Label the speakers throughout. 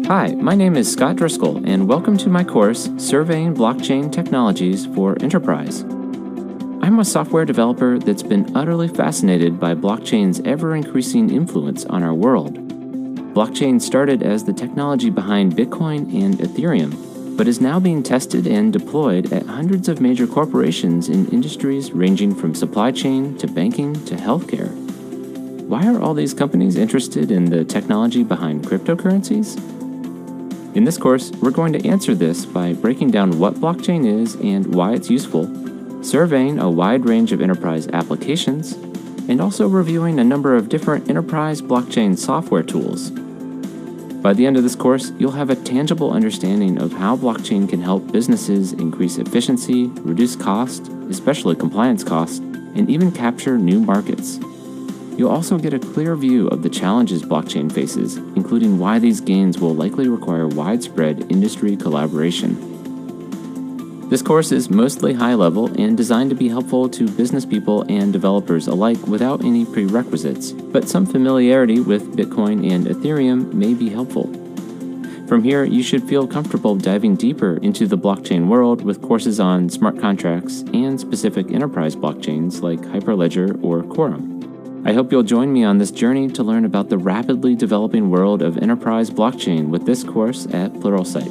Speaker 1: Hi, my name is Scott Driscoll, and welcome to my course, Surveying Blockchain Technologies for Enterprise. I'm a software developer that's been utterly fascinated by blockchain's ever-increasing influence on our world. Blockchain started as the technology behind Bitcoin and Ethereum, but is now being tested and deployed at hundreds of major corporations in industries ranging from supply chain to banking to healthcare. Why are all these companies interested in the technology behind cryptocurrencies? In this course, we're going to answer this by breaking down what blockchain is and why it's useful, surveying a wide range of enterprise applications, and also reviewing a number of different enterprise blockchain software tools. By the end of this course, you'll have a tangible understanding of how blockchain can help businesses increase efficiency, reduce cost, especially compliance costs, and even capture new markets. You'll also get a clear view of the challenges blockchain faces, including why these gains will likely require widespread industry collaboration. This course is mostly high-level and designed to be helpful to business people and developers alike without any prerequisites, but some familiarity with Bitcoin and Ethereum may be helpful. From here, you should feel comfortable diving deeper into the blockchain world with courses on smart contracts and specific enterprise blockchains like Hyperledger or Quorum. I hope you'll join me on this journey to learn about the rapidly developing world of enterprise blockchain with this course at Pluralsight.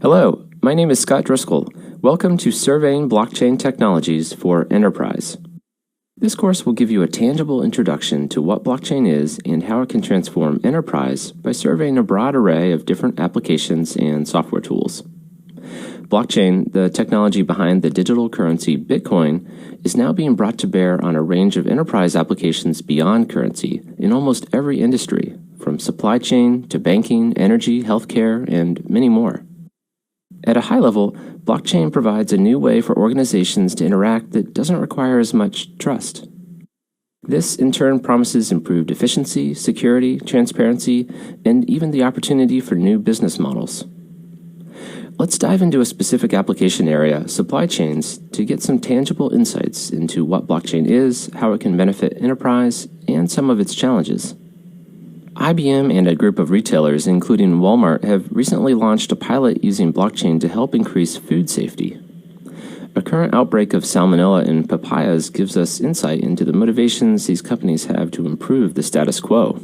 Speaker 1: Hello, my name is Scott Driscoll. Welcome to Surveying Blockchain Technologies for Enterprise. This course will give you a tangible introduction to what blockchain is and how it can transform enterprise by surveying a broad array of different applications and software tools. Blockchain, the technology behind the digital currency Bitcoin, is now being brought to bear on a range of enterprise applications beyond currency in almost every industry, from supply chain to banking, energy, healthcare, and many more. At a high level, blockchain provides a new way for organizations to interact that doesn't require as much trust. This, in turn, promises improved efficiency, security, transparency, and even the opportunity for new business models. Let's dive into a specific application area, supply chains, to get some tangible insights into what blockchain is, how it can benefit enterprise, and some of its challenges. IBM and a group of retailers, including Walmart, have recently launched a pilot using blockchain to help increase food safety. A current outbreak of salmonella in papayas gives us insight into the motivations these companies have to improve the status quo.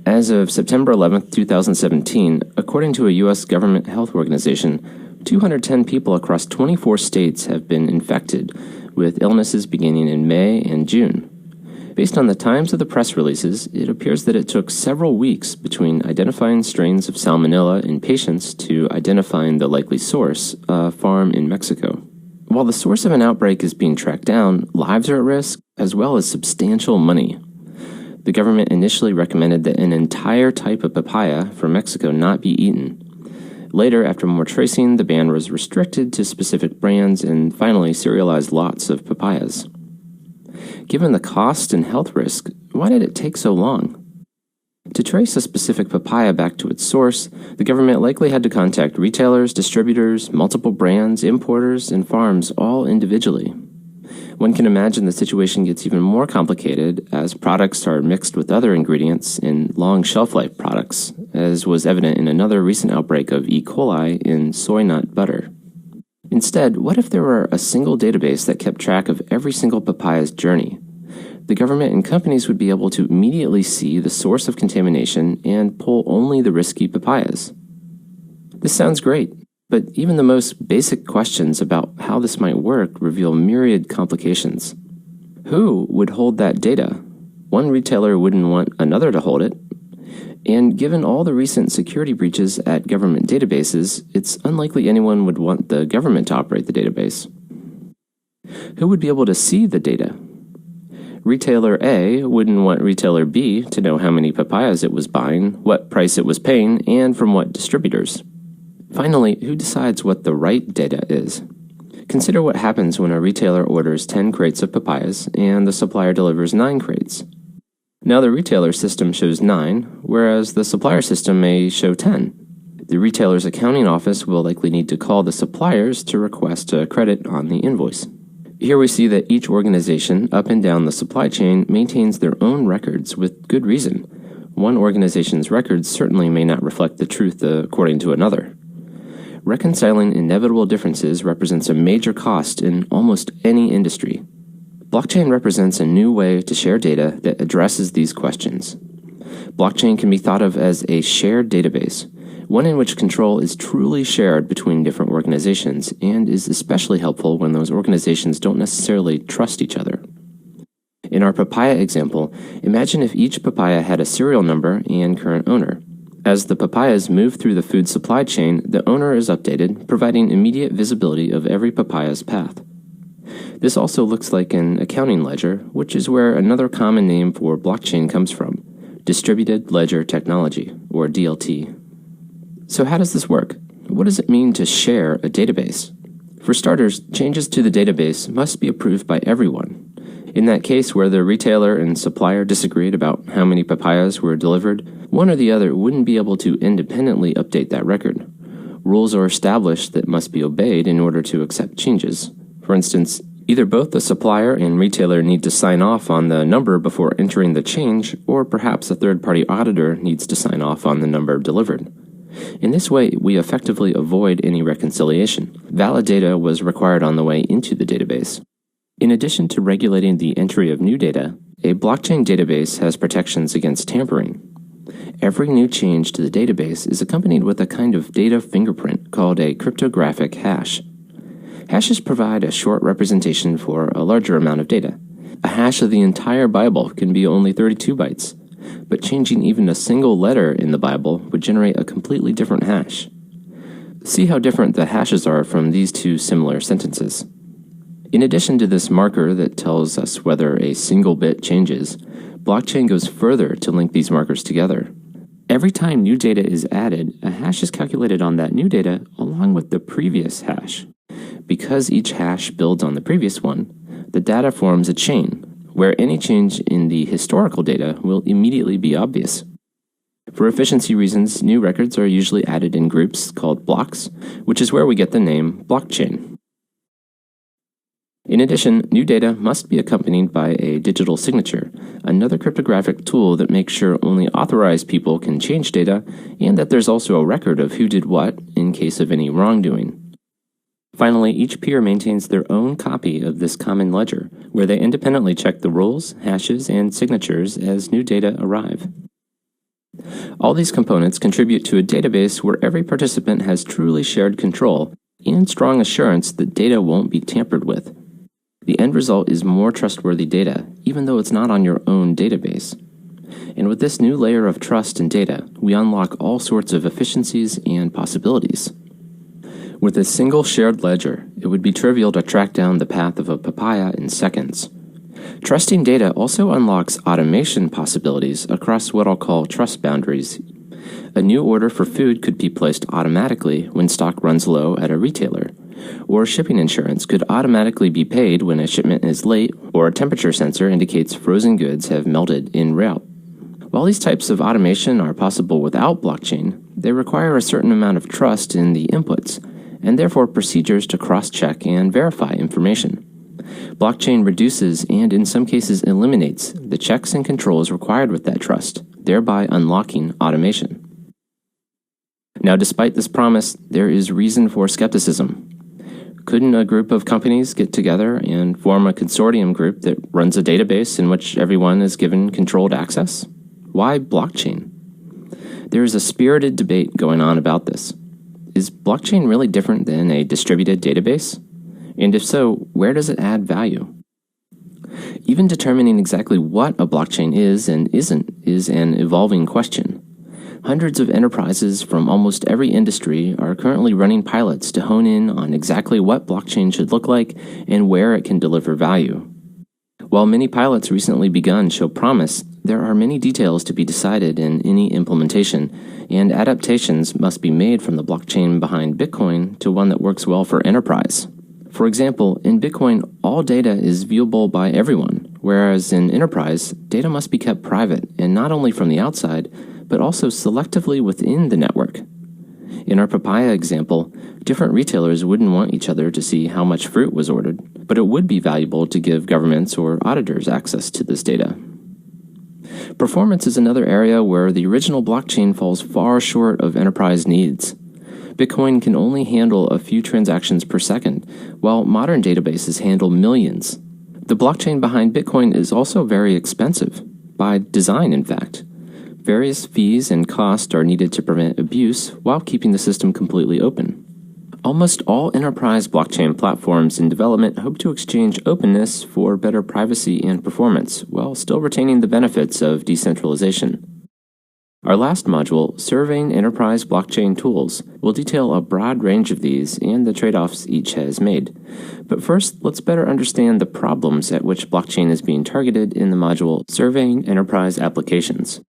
Speaker 1: As of September 11, 2017, according to a U.S. government health organization, 210 people across 24 states have been infected with illnesses beginning in May and June. Based on the times of the press releases, it appears that it took several weeks between identifying strains of salmonella in patients to identifying the likely source, a farm in Mexico. While the source of an outbreak is being tracked down, lives are at risk, as well as substantial money. The government initially recommended that an entire type of papaya from Mexico not be eaten. Later, after more tracing, the ban was restricted to specific brands and finally serialized lots of papayas. Given the cost and health risk, why did it take so long? To trace a specific papaya back to its source, the government likely had to contact retailers, distributors, multiple brands, importers, and farms all individually. One can imagine the situation gets even more complicated as products are mixed with other ingredients in long shelf-life products, as was evident in another recent outbreak of E. coli in soy nut butter. Instead, what if there were a single database that kept track of every single papaya's journey? The government and companies would be able to immediately see the source of contamination and pull only the risky papayas. This sounds great, but even the most basic questions about how this might work reveal myriad complications. Who would hold that data? One retailer wouldn't want another to hold it. And given all the recent security breaches at government databases, it's unlikely anyone would want the government to operate the database. Who would be able to see the data? Retailer A wouldn't want retailer B to know how many papayas it was buying, what price it was paying, and from what distributors. Finally, who decides what the right data is? Consider what happens when a retailer orders 10 crates of papayas and the supplier delivers 9 crates. Now the retailer system shows 9, whereas the supplier system may show 10. The retailer's accounting office will likely need to call the suppliers to request a credit on the invoice. Here we see that each organization up and down the supply chain maintains their own records with good reason. One organization's records certainly may not reflect the truth according to another. Reconciling inevitable differences represents a major cost in almost any industry. Blockchain represents a new way to share data that addresses these questions. Blockchain can be thought of as a shared database, one in which control is truly shared between different organizations and is especially helpful when those organizations don't necessarily trust each other. In our papaya example, imagine if each papaya had a serial number and current owner. As the papayas move through the food supply chain, the owner is updated, providing immediate visibility of every papaya's path. This also looks like an accounting ledger, which is where another common name for blockchain comes from, Distributed Ledger Technology, or DLT. So how does this work? What does it mean to share a database? For starters, changes to the database must be approved by everyone. In that case where the retailer and supplier disagreed about how many papayas were delivered, one or the other wouldn't be able to independently update that record. Rules are established that must be obeyed in order to accept changes. For instance, either both the supplier and retailer need to sign off on the number before entering the change, or perhaps a third-party auditor needs to sign off on the number delivered. In this way, we effectively avoid any reconciliation. Valid data was required on the way into the database. In addition to regulating the entry of new data, a blockchain database has protections against tampering. Every new change to the database is accompanied with a kind of data fingerprint called a cryptographic hash. Hashes provide a short representation for a larger amount of data. A hash of the entire Bible can be only 32 bytes, but changing even a single letter in the Bible would generate a completely different hash. See how different the hashes are from these two similar sentences. In addition to this marker that tells us whether a single bit changes, blockchain goes further to link these markers together. Every time new data is added, a hash is calculated on that new data along with the previous hash. Because each hash builds on the previous one, the data forms a chain, where any change in the historical data will immediately be obvious. For efficiency reasons, new records are usually added in groups called blocks, which is where we get the name blockchain. In addition, new data must be accompanied by a digital signature, another cryptographic tool that makes sure only authorized people can change data, and that there's also a record of who did what in case of any wrongdoing. Finally, each peer maintains their own copy of this common ledger, where they independently check the rules, hashes, and signatures as new data arrive. All these components contribute to a database where every participant has truly shared control and strong assurance that data won't be tampered with. The end result is more trustworthy data, even though it's not on your own database. And with this new layer of trust in data, we unlock all sorts of efficiencies and possibilities. With a single shared ledger, it would be trivial to track down the path of a papaya in seconds. Trusting data also unlocks automation possibilities across what I'll call trust boundaries. A new order for food could be placed automatically when stock runs low at a retailer, or shipping insurance could automatically be paid when a shipment is late, or a temperature sensor indicates frozen goods have melted en route. While these types of automation are possible without blockchain, they require a certain amount of trust in the inputs, and therefore procedures to cross-check and verify information. Blockchain reduces and in some cases eliminates the checks and controls required with that trust, thereby unlocking automation. Now, despite this promise, there is reason for skepticism. Couldn't a group of companies get together and form a consortium group that runs a database in which everyone is given controlled access? Why blockchain? There is a spirited debate going on about this. Is blockchain really different than a distributed database? And if so, where does it add value? Even determining exactly what a blockchain is and isn't is an evolving question. Hundreds of enterprises from almost every industry are currently running pilots to hone in on exactly what blockchain should look like and where it can deliver value. While many pilots recently begun show promise, there are many details to be decided in any implementation, and adaptations must be made from the blockchain behind Bitcoin to one that works well for enterprise. For example, in Bitcoin, all data is viewable by everyone, whereas in Enterprise, data must be kept private, and not only from the outside, but also selectively within the network. In our papaya example, different retailers wouldn't want each other to see how much fruit was ordered, but it would be valuable to give governments or auditors access to this data. Performance is another area where the original blockchain falls far short of enterprise needs. Bitcoin can only handle a few transactions per second, while modern databases handle millions. The blockchain behind Bitcoin is also very expensive, by design, in fact. Various fees and costs are needed to prevent abuse while keeping the system completely open. Almost all enterprise blockchain platforms in development hope to exchange openness for better privacy and performance, while still retaining the benefits of decentralization. Our last module, Surveying Enterprise Blockchain Tools, will detail a broad range of these and the trade-offs each has made. But first, let's better understand the problems at which blockchain is being targeted in the module Surveying Enterprise Applications.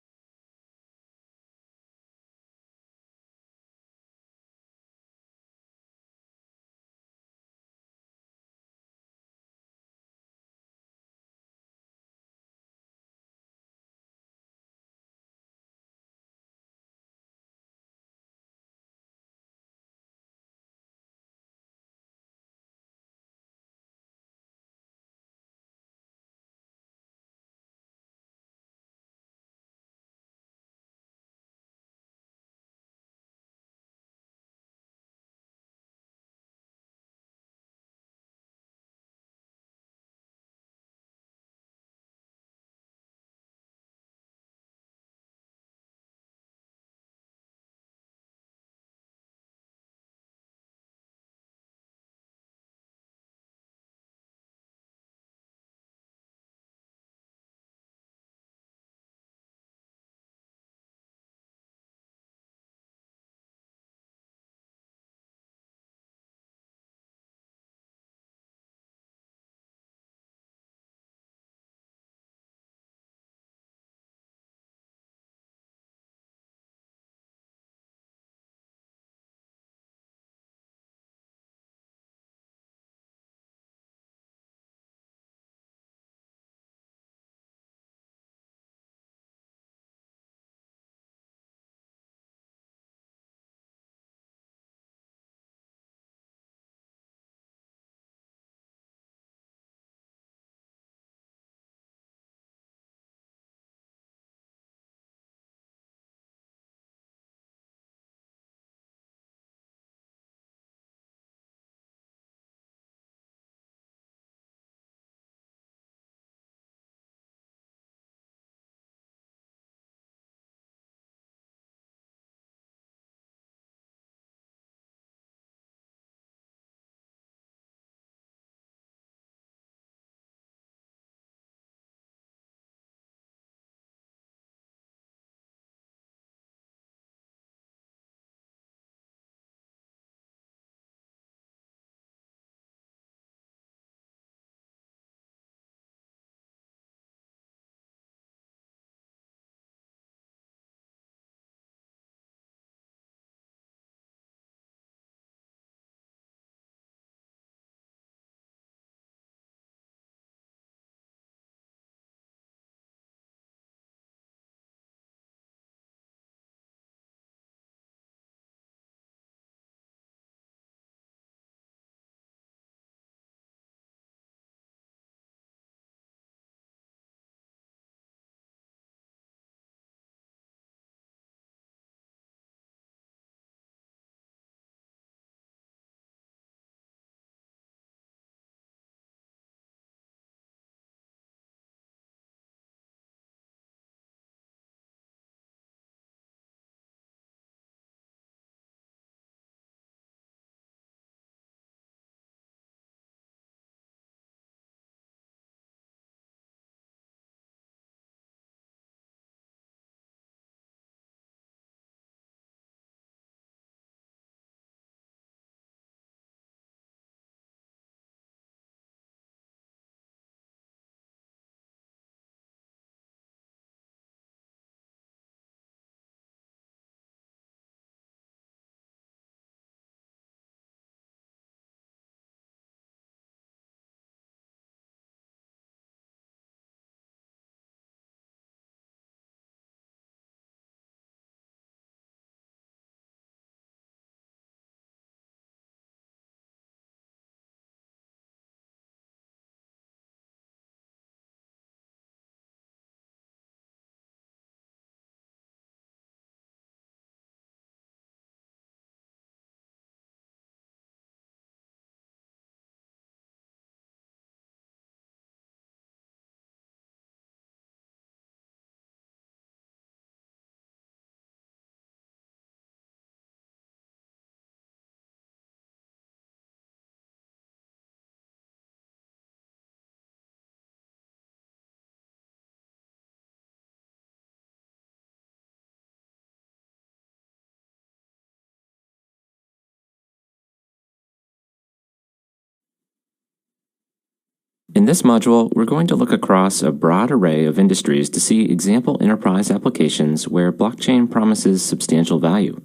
Speaker 1: In this module, we're going to look across a broad array of industries to see example enterprise applications where blockchain promises substantial value.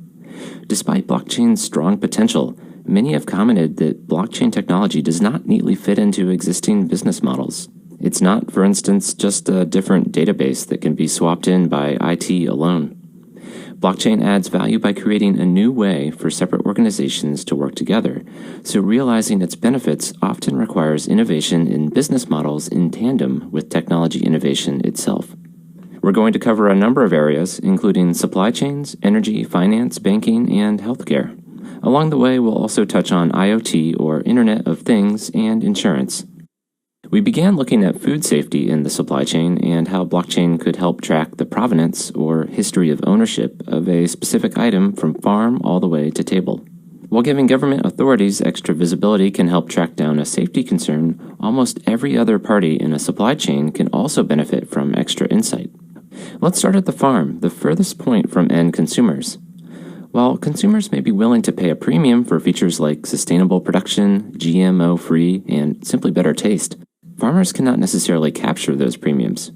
Speaker 1: Despite blockchain's strong potential, many have commented that blockchain technology does not neatly fit into existing business models. It's not, for instance, just a different database that can be swapped in by IT alone. Blockchain adds value by creating a new way for separate organizations to work together, so realizing its benefits often requires innovation in business models in tandem with technology innovation itself. We're going to cover a number of areas, including supply chains, energy, finance, banking, and healthcare. Along the way, we'll also touch on IoT, or Internet of Things, and insurance. We began looking at food safety in the supply chain and how blockchain could help track the provenance or history of ownership of a specific item from farm all the way to table. While giving government authorities extra visibility can help track down a safety concern, almost every other party in a supply chain can also benefit from extra insight. Let's start at the farm, the furthest point from end consumers. While consumers may be willing to pay a premium for features like sustainable production, GMO-free, and simply better taste, farmers cannot necessarily capture those premiums.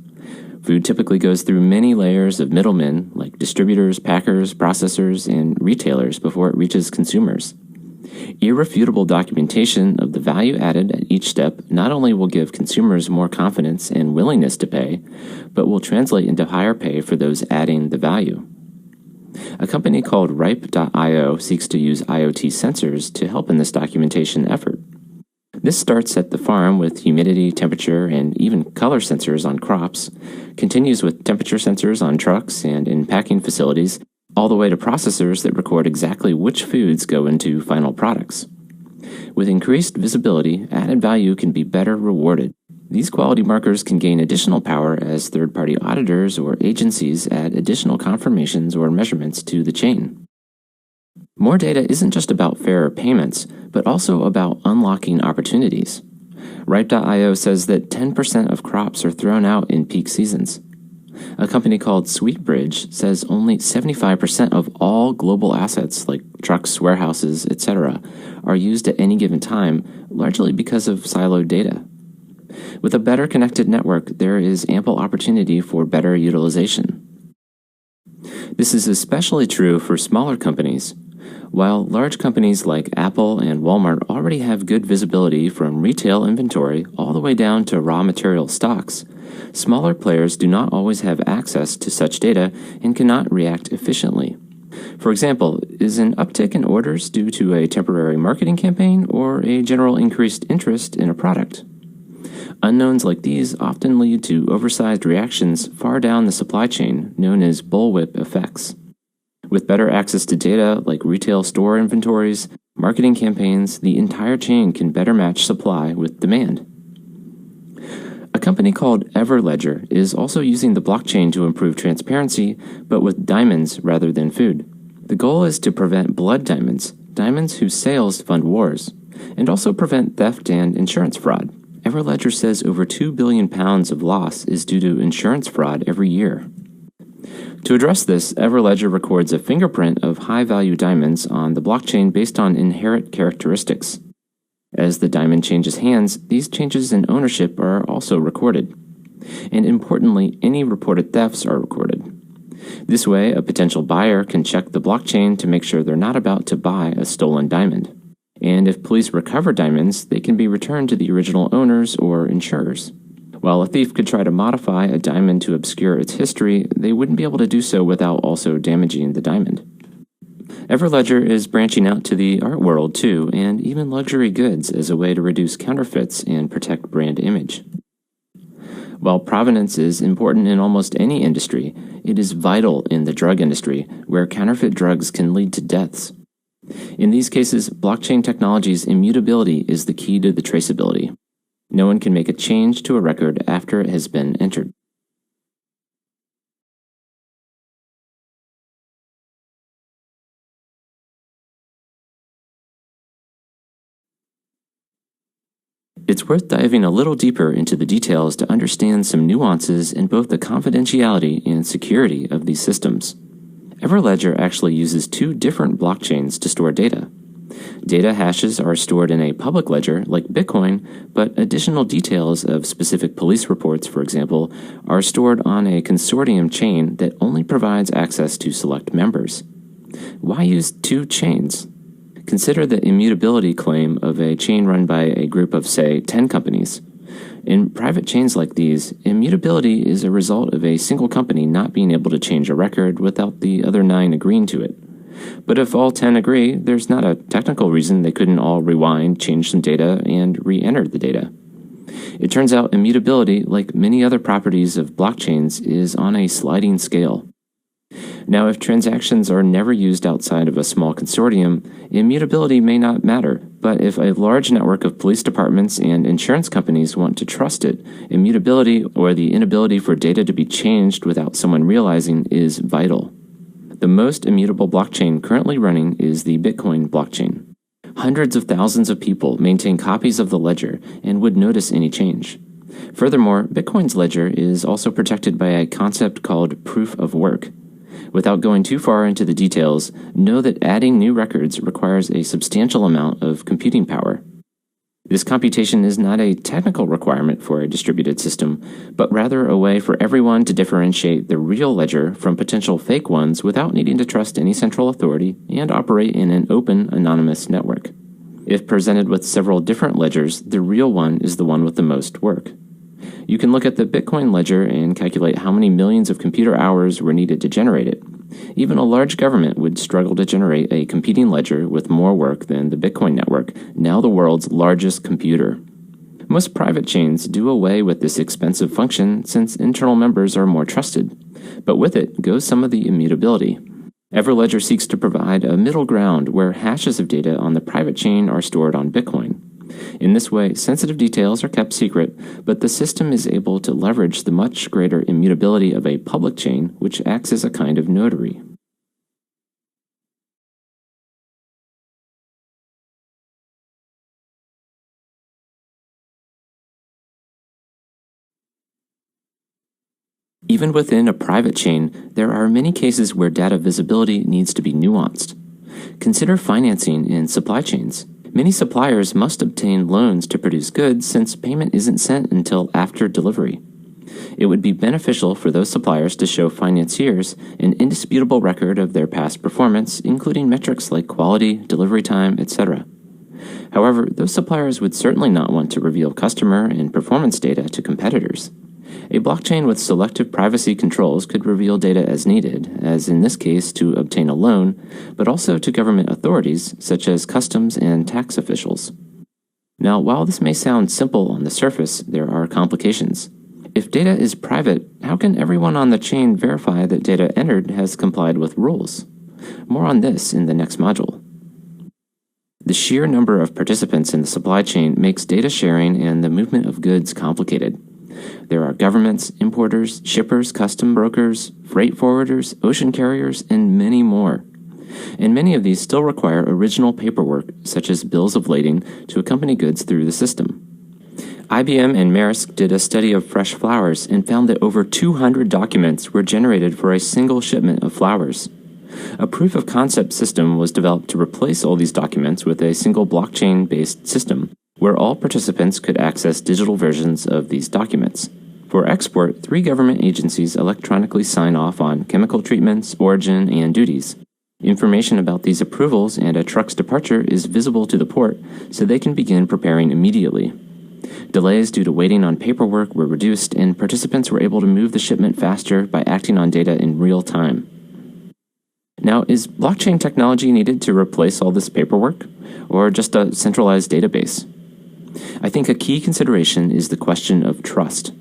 Speaker 1: Food typically goes through many layers of middlemen, like distributors, packers, processors, and retailers before it reaches consumers. Irrefutable documentation of the value added at each step not only will give consumers more confidence and willingness to pay, but will translate into higher pay for those adding the value. A company called Ripe.io seeks to use IoT sensors to help in this documentation effort. This starts at the farm with humidity, temperature, and even color sensors on crops, continues with temperature sensors on trucks and in packing facilities, all the way to processors that record exactly which foods go into final products. With increased visibility, added value can be better rewarded. These quality markers can gain additional power as third-party auditors or agencies add additional confirmations or measurements to the chain. More data isn't just about fairer payments, but also about unlocking opportunities. Ripe.io says that 10% of crops are thrown out in peak seasons. A company called SweetBridge says only 75% of all global assets like trucks, warehouses, etc. are used at any given time, largely because of siloed data. With a better connected network, there is ample opportunity for better utilization. This is especially true for smaller companies. While large companies like Apple and Walmart already have good visibility from retail inventory all the way down to raw material stocks, smaller players do not always have access to such data and cannot react efficiently. For example, is an uptick in orders due to a temporary marketing campaign or a general increased interest in a product? Unknowns like these often lead to oversized reactions far down the supply chain, known as bullwhip effects. With better access to data like retail store inventories, marketing campaigns, the entire chain can better match supply with demand. A company called Everledger is also using the blockchain to improve transparency, but with diamonds rather than food. The goal is to prevent blood diamonds, diamonds whose sales fund wars, and also prevent theft and insurance fraud. Everledger says over £2 billion of loss is due to insurance fraud every year. To address this, Everledger records a fingerprint of high-value diamonds on the blockchain based on inherent characteristics. As the diamond changes hands, these changes in ownership are also recorded. And importantly, any reported thefts are recorded. This way, a potential buyer can check the blockchain to make sure they're not about to buy a stolen diamond. And if police recover diamonds, they can be returned to the original owners or insurers. While a thief could try to modify a diamond to obscure its history, they wouldn't be able to do so without also damaging the diamond. Everledger is branching out to the art world too, and even luxury goods as a way to reduce counterfeits and protect brand image. While provenance is important in almost any industry, it is vital in the drug industry, where counterfeit drugs can lead to deaths. In these cases, blockchain technology's immutability is the key to the traceability. No one can make a change to a record after it has been entered. It's worth diving a little deeper into the details to understand some nuances in both the confidentiality and security of these systems. Everledger actually uses two different blockchains to store data. Data hashes are stored in a public ledger like Bitcoin, but additional details of specific police reports, for example, are stored on a consortium chain that only provides access to select members. Why use two chains? Consider the immutability claim of a chain run by a group of, say, 10 companies. In private chains like these, immutability is a result of a single company not being able to change a record without the other 9 agreeing to it. But if all 10 agree, there's not a technical reason they couldn't all rewind, change some data, and re-enter the data. It turns out immutability, like many other properties of blockchains, is on a sliding scale. Now, if transactions are never used outside of a small consortium, immutability may not matter. But if a large network of police departments and insurance companies want to trust it, immutability, or the inability for data to be changed without someone realizing, is vital. The most immutable blockchain currently running is the Bitcoin blockchain. Hundreds of thousands of people maintain copies of the ledger and would notice any change. Furthermore, Bitcoin's ledger is also protected by a concept called proof of work. Without going too far into the details, know that adding new records requires a substantial amount of computing power. This computation is not a technical requirement for a distributed system, but rather a way for everyone to differentiate the real ledger from potential fake ones without needing to trust any central authority and operate in an open, anonymous network. If presented with several different ledgers, the real one is the one with the most work. You can look at the Bitcoin ledger and calculate how many millions of computer hours were needed to generate it. Even a large government would struggle to generate a competing ledger with more work than the Bitcoin network, now the world's largest computer. Most private chains do away with this expensive function since internal members are more trusted, but with it goes some of the immutability. Everledger seeks to provide a middle ground where hashes of data on the private chain are stored on Bitcoin. In this way, sensitive details are kept secret, but the system is able to leverage the much greater immutability of a public chain, which acts as a kind of notary. Even within a private chain, there are many cases where data visibility needs to be nuanced. Consider financing in supply chains. Many suppliers must obtain loans to produce goods since payment isn't sent until after delivery. It would be beneficial for those suppliers to show financiers an indisputable record of their past performance, including metrics like quality, delivery time, etc. However, those suppliers would certainly not want to reveal customer and performance data to competitors. A blockchain with selective privacy controls could reveal data as needed, as in this case to obtain a loan, but also to government authorities such as customs and tax officials. Now, while this may sound simple on the surface, there are complications. If data is private, how can everyone on the chain verify that data entered has complied with rules? More on this in the next module. The sheer number of participants in the supply chain makes data sharing and the movement of goods complicated. There are governments, importers, shippers, custom brokers, freight forwarders, ocean carriers, and many more. And many of these still require original paperwork, such as bills of lading, to accompany goods through the system. IBM and Maersk did a study of fresh flowers and found that over 200 documents were generated for a single shipment of flowers. A proof-of-concept system was developed to replace all these documents with a single blockchain-based system, where all participants could access digital versions of these documents. For export, 3 government agencies electronically sign off on chemical treatments, origin, and duties. Information about these approvals and a truck's departure is visible to the port, so they can begin preparing immediately. Delays due to waiting on paperwork were reduced, and participants were able to move the shipment faster by acting on data in real time. Now, is blockchain technology needed to replace all this paperwork, or just a centralized database? I think a key consideration is the question of trust.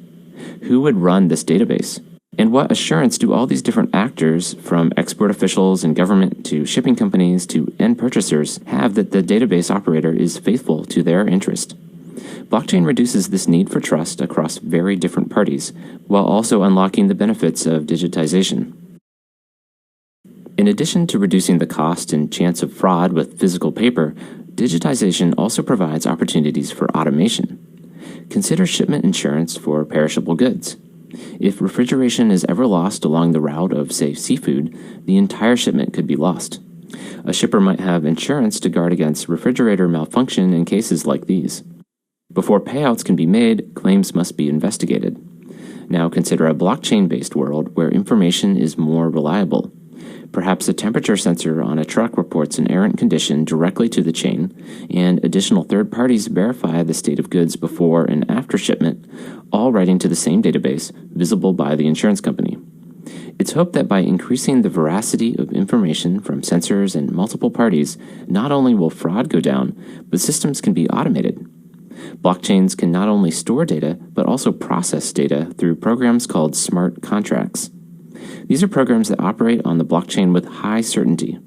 Speaker 1: Who would run this database? And what assurance do all these different actors, from export officials and government to shipping companies to end purchasers, have that the database operator is faithful to their interest? Blockchain reduces this need for trust across very different parties, while also unlocking the benefits of digitization. In addition to reducing the cost and chance of fraud with physical paper, digitization also provides opportunities for automation. Consider shipment insurance for perishable goods. If refrigeration is ever lost along the route of, say, seafood, the entire shipment could be lost. A shipper might have insurance to guard against refrigerator malfunction in cases like these. Before payouts can be made, claims must be investigated. Now consider a blockchain-based world where information is more reliable. Perhaps a temperature sensor on a truck reports an errant condition directly to the chain, and additional third parties verify the state of goods before and after shipment, all writing to the same database, visible by the insurance company. It's hoped that by increasing the veracity of information from sensors and multiple parties, not only will fraud go down, but systems can be automated. Blockchains can not only store data, but also process data through programs called smart contracts. These are programs that operate on the blockchain with high certainty.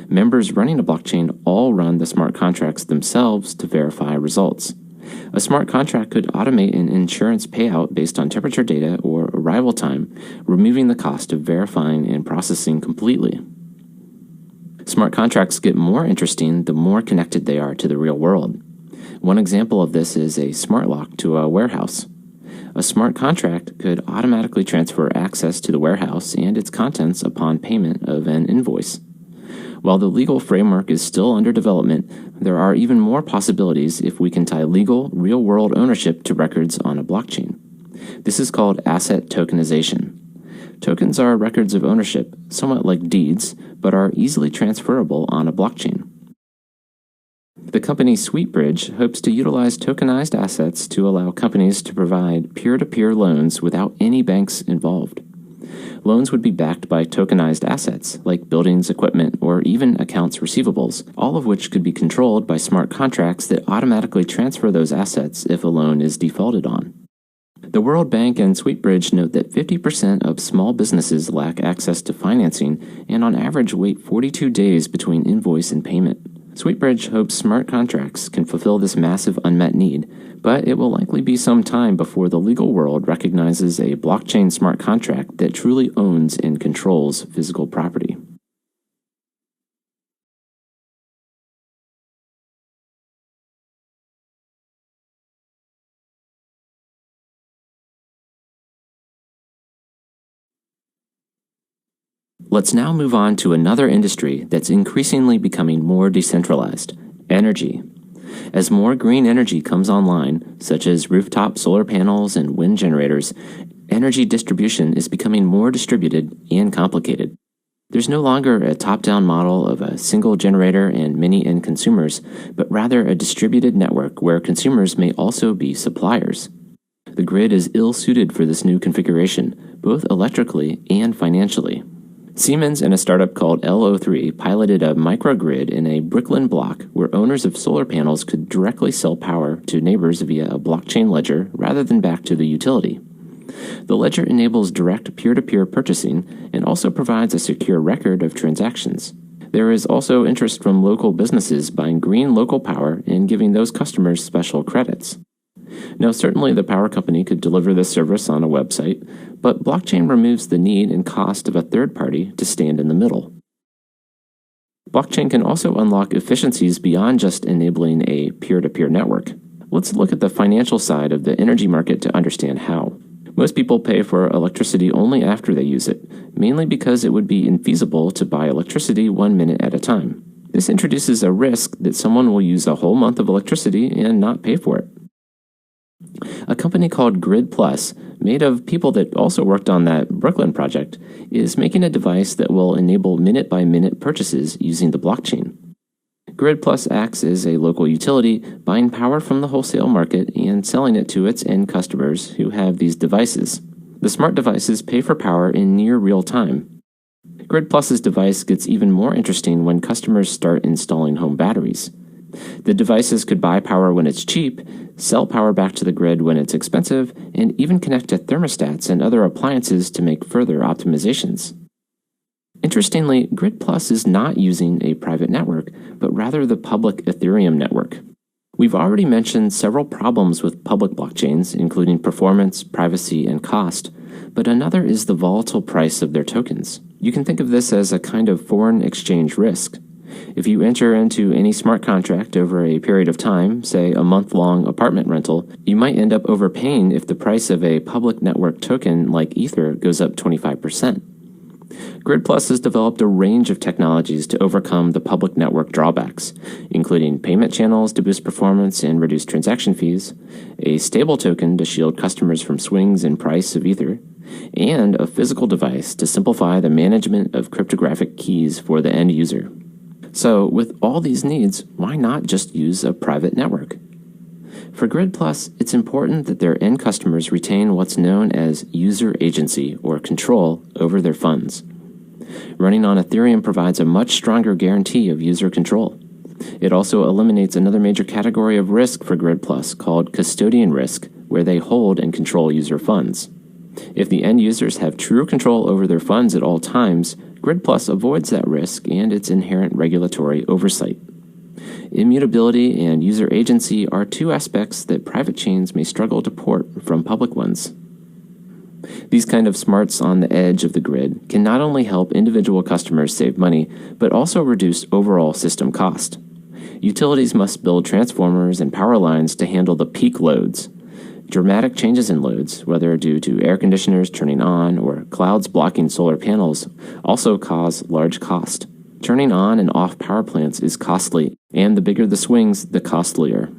Speaker 1: Members running a blockchain all run the smart contracts themselves to verify results. A smart contract could automate an insurance payout based on temperature data or arrival time, removing the cost of verifying and processing completely. Smart contracts get more interesting the more connected they are to the real world. One example of this is a smart lock to a warehouse. A smart contract could automatically transfer access to the warehouse and its contents upon payment of an invoice. While the legal framework is still under development, there are even more possibilities if we can tie legal, real-world ownership to records on a blockchain. This is called asset tokenization. Tokens are records of ownership, somewhat like deeds, but are easily transferable on a blockchain. The company SweetBridge hopes to utilize tokenized assets to allow companies to provide peer-to-peer loans without any banks involved. Loans would be backed by tokenized assets, like buildings, equipment, or even accounts receivables, all of which could be controlled by smart contracts that automatically transfer those assets if a loan is defaulted on. The World Bank and SweetBridge note that 50% of small businesses lack access to financing and on average wait 42 days between invoice and payment. SweetBridge hopes smart contracts can fulfill this massive unmet need, but it will likely be some time before the legal world recognizes a blockchain smart contract that truly owns and controls physical property. Let's now move on to another industry that's increasingly becoming more decentralized: energy. As more green energy comes online, such as rooftop solar panels and wind generators, energy distribution is becoming more distributed and complicated. There's no longer a top-down model of a single generator and many end consumers, but rather a distributed network where consumers may also be suppliers. The grid is ill-suited for this new configuration, both electrically and financially. Siemens and a startup called LO3 piloted a microgrid in a Brooklyn block where owners of solar panels could directly sell power to neighbors via a blockchain ledger rather than back to the utility. The ledger enables direct peer-to-peer purchasing and also provides a secure record of transactions. There is also interest from local businesses buying green local power and giving those customers special credits. Now, certainly the power company could deliver this service on a website, but blockchain removes the need and cost of a third party to stand in the middle. Blockchain can also unlock efficiencies beyond just enabling a peer-to-peer network. Let's look at the financial side of the energy market to understand how. Most people pay for electricity only after they use it, mainly because it would be infeasible to buy electricity 1 minute at a time. This introduces a risk that someone will use a whole month of electricity and not pay for it. A company called Grid Plus, made of people that also worked on that Brooklyn project, is making a device that will enable minute-by-minute purchases using the blockchain. Grid Plus acts as a local utility, buying power from the wholesale market and selling it to its end customers who have these devices. The smart devices pay for power in near real time. Grid Plus's device gets even more interesting when customers start installing home batteries. The devices could buy power when it's cheap, sell power back to the grid when it's expensive, and even connect to thermostats and other appliances to make further optimizations. Interestingly, Grid Plus is not using a private network, but rather the public Ethereum network. We've already mentioned several problems with public blockchains, including performance, privacy, and cost, but another is the volatile price of their tokens. You can think of this as a kind of foreign exchange risk. If you enter into any smart contract over a period of time, say a month-long apartment rental, you might end up overpaying if the price of a public network token like Ether goes up 25%. Grid Plus has developed a range of technologies to overcome the public network drawbacks, including payment channels to boost performance and reduce transaction fees, a stable token to shield customers from swings in price of Ether, and a physical device to simplify the management of cryptographic keys for the end user. So, with all these needs, why not just use a private network? For Grid Plus, it's important that their end customers retain what's known as user agency or control over their funds. Running on Ethereum provides a much stronger guarantee of user control. It also eliminates another major category of risk for Grid Plus called custodian risk, where they hold and control user funds. If the end users have true control over their funds at all times, Grid Plus avoids that risk and its inherent regulatory oversight. Immutability and user agency are two aspects that private chains may struggle to port from public ones. These kind of smarts on the edge of the grid can not only help individual customers save money, but also reduce overall system cost. Utilities must build transformers and power lines to handle the peak loads. Dramatic changes in loads, whether due to air conditioners turning on or clouds blocking solar panels, also cause large cost. Turning on and off power plants is costly, and the bigger the swings, the costlier.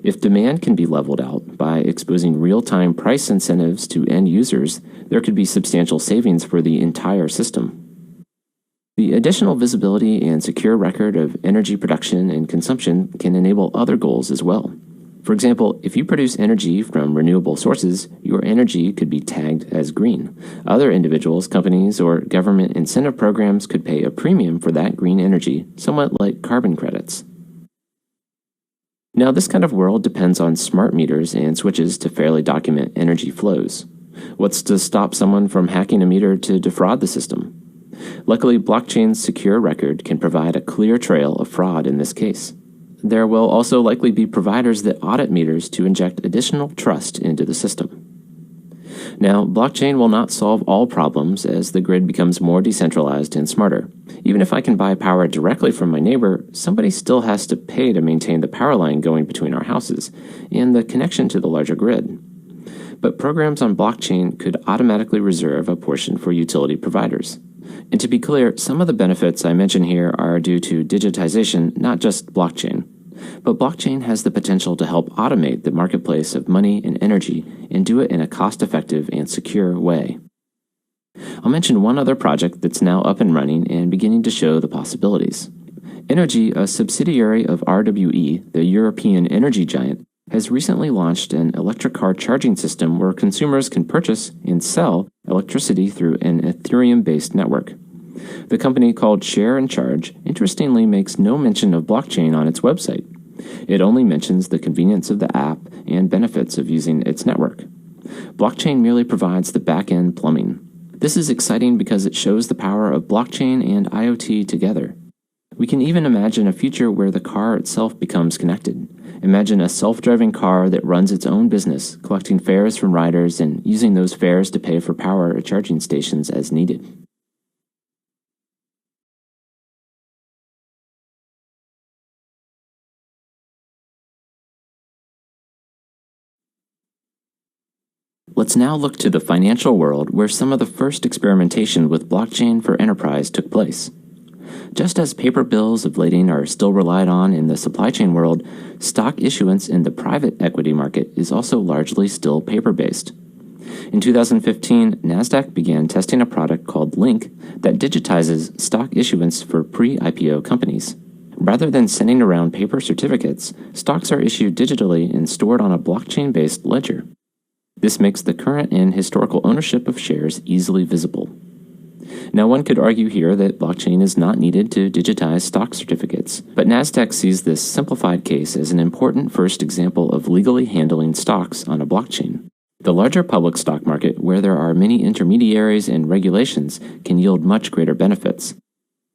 Speaker 1: If demand can be leveled out by exposing real-time price incentives to end users, there could be substantial savings for the entire system. The additional visibility and secure record of energy production and consumption can enable other goals as well. For example, if you produce energy from renewable sources, your energy could be tagged as green. Other individuals, companies, or government incentive programs could pay a premium for that green energy, somewhat like carbon credits. Now, this kind of world depends on smart meters and switches to fairly document energy flows. What's to stop someone from hacking a meter to defraud the system? Luckily, blockchain's secure record can provide a clear trail of fraud in this case. There will also likely be providers that audit meters to inject additional trust into the system. Now, blockchain will not solve all problems as the grid becomes more decentralized and smarter. Even if I can buy power directly from my neighbor, somebody still has to pay to maintain the power line going between our houses and the connection to the larger grid. But programs on blockchain could automatically reserve a portion for utility providers. And to be clear, some of the benefits I mention here are due to digitization, not just blockchain. But blockchain has the potential to help automate the marketplace of money and energy and do it in a cost-effective and secure way. I'll mention one other project that's now up and running and beginning to show the possibilities. Energy, a subsidiary of RWE, the European energy giant, has recently launched an electric car charging system where consumers can purchase and sell electricity through an Ethereum-based network. The company, called Share and Charge, interestingly makes no mention of blockchain on its website. It only mentions the convenience of the app and benefits of using its network. Blockchain merely provides the back-end plumbing. This is exciting because it shows the power of blockchain and IoT together. We can even imagine a future where the car itself becomes connected. Imagine a self-driving car that runs its own business, collecting fares from riders and using those fares to pay for power at charging stations as needed. Let's now look to the financial world where some of the first experimentation with blockchain for enterprise took place. Just as paper bills of lading are still relied on in the supply chain world, stock issuance in the private equity market is also largely still paper-based. In 2015, NASDAQ began testing a product called Link that digitizes stock issuance for pre-IPO companies. Rather than sending around paper certificates, stocks are issued digitally and stored on a blockchain-based ledger. This makes the current and historical ownership of shares easily visible. Now, one could argue here that blockchain is not needed to digitize stock certificates, but NASDAQ sees this simplified case as an important first example of legally handling stocks on a blockchain. The larger public stock market, where there are many intermediaries and regulations, can yield much greater benefits.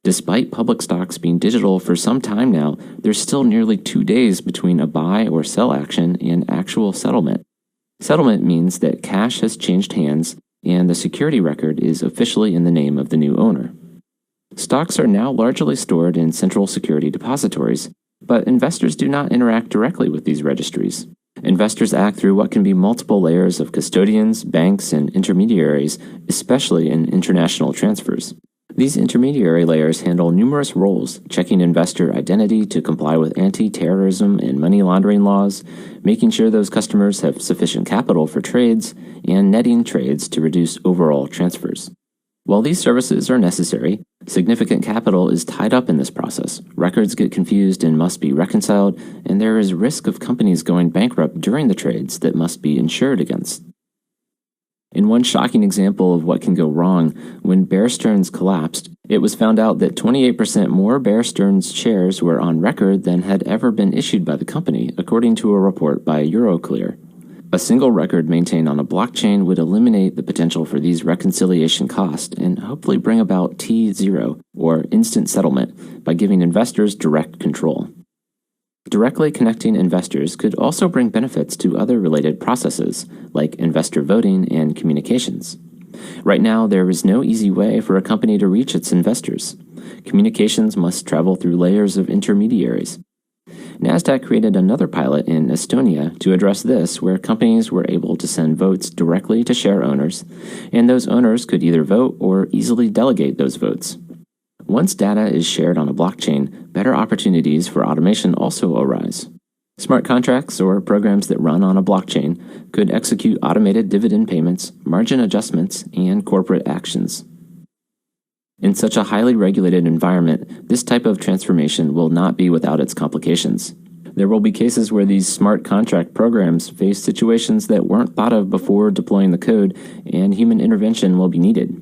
Speaker 1: Despite public stocks being digital for some time now, there's still nearly 2 days between a buy or sell action and actual settlement. Settlement means that cash has changed hands and the security record is officially in the name of the new owner. Stocks are now largely stored in central security depositories, but investors do not interact directly with these registries. Investors act through what can be multiple layers of custodians, banks, and intermediaries, especially in international transfers. These intermediary layers handle numerous roles, checking investor identity to comply with anti-terrorism and money laundering laws, making sure those customers have sufficient capital for trades, and netting trades to reduce overall transfers. While these services are necessary, significant capital is tied up in this process. Records get confused and must be reconciled, and there is risk of companies going bankrupt during the trades that must be insured against. In one shocking example of what can go wrong, when Bear Stearns collapsed, it was found out that 28% more Bear Stearns shares were on record than had ever been issued by the company, according to a report by Euroclear. A single record maintained on a blockchain would eliminate the potential for these reconciliation costs and hopefully bring about T0, or instant settlement, by giving investors direct control. Directly connecting investors could also bring benefits to other related processes, like investor voting and communications. Right now, there is no easy way for a company to reach its investors. Communications must travel through layers of intermediaries. NASDAQ created another pilot in Estonia to address this, where companies were able to send votes directly to share owners, and those owners could either vote or easily delegate those votes. Once data is shared on a blockchain, better opportunities for automation also arise. Smart contracts, or programs that run on a blockchain, could execute automated dividend payments, margin adjustments, and corporate actions. In such a highly regulated environment, this type of transformation will not be without its complications. There will be cases where these smart contract programs face situations that weren't thought of before deploying the code, and human intervention will be needed.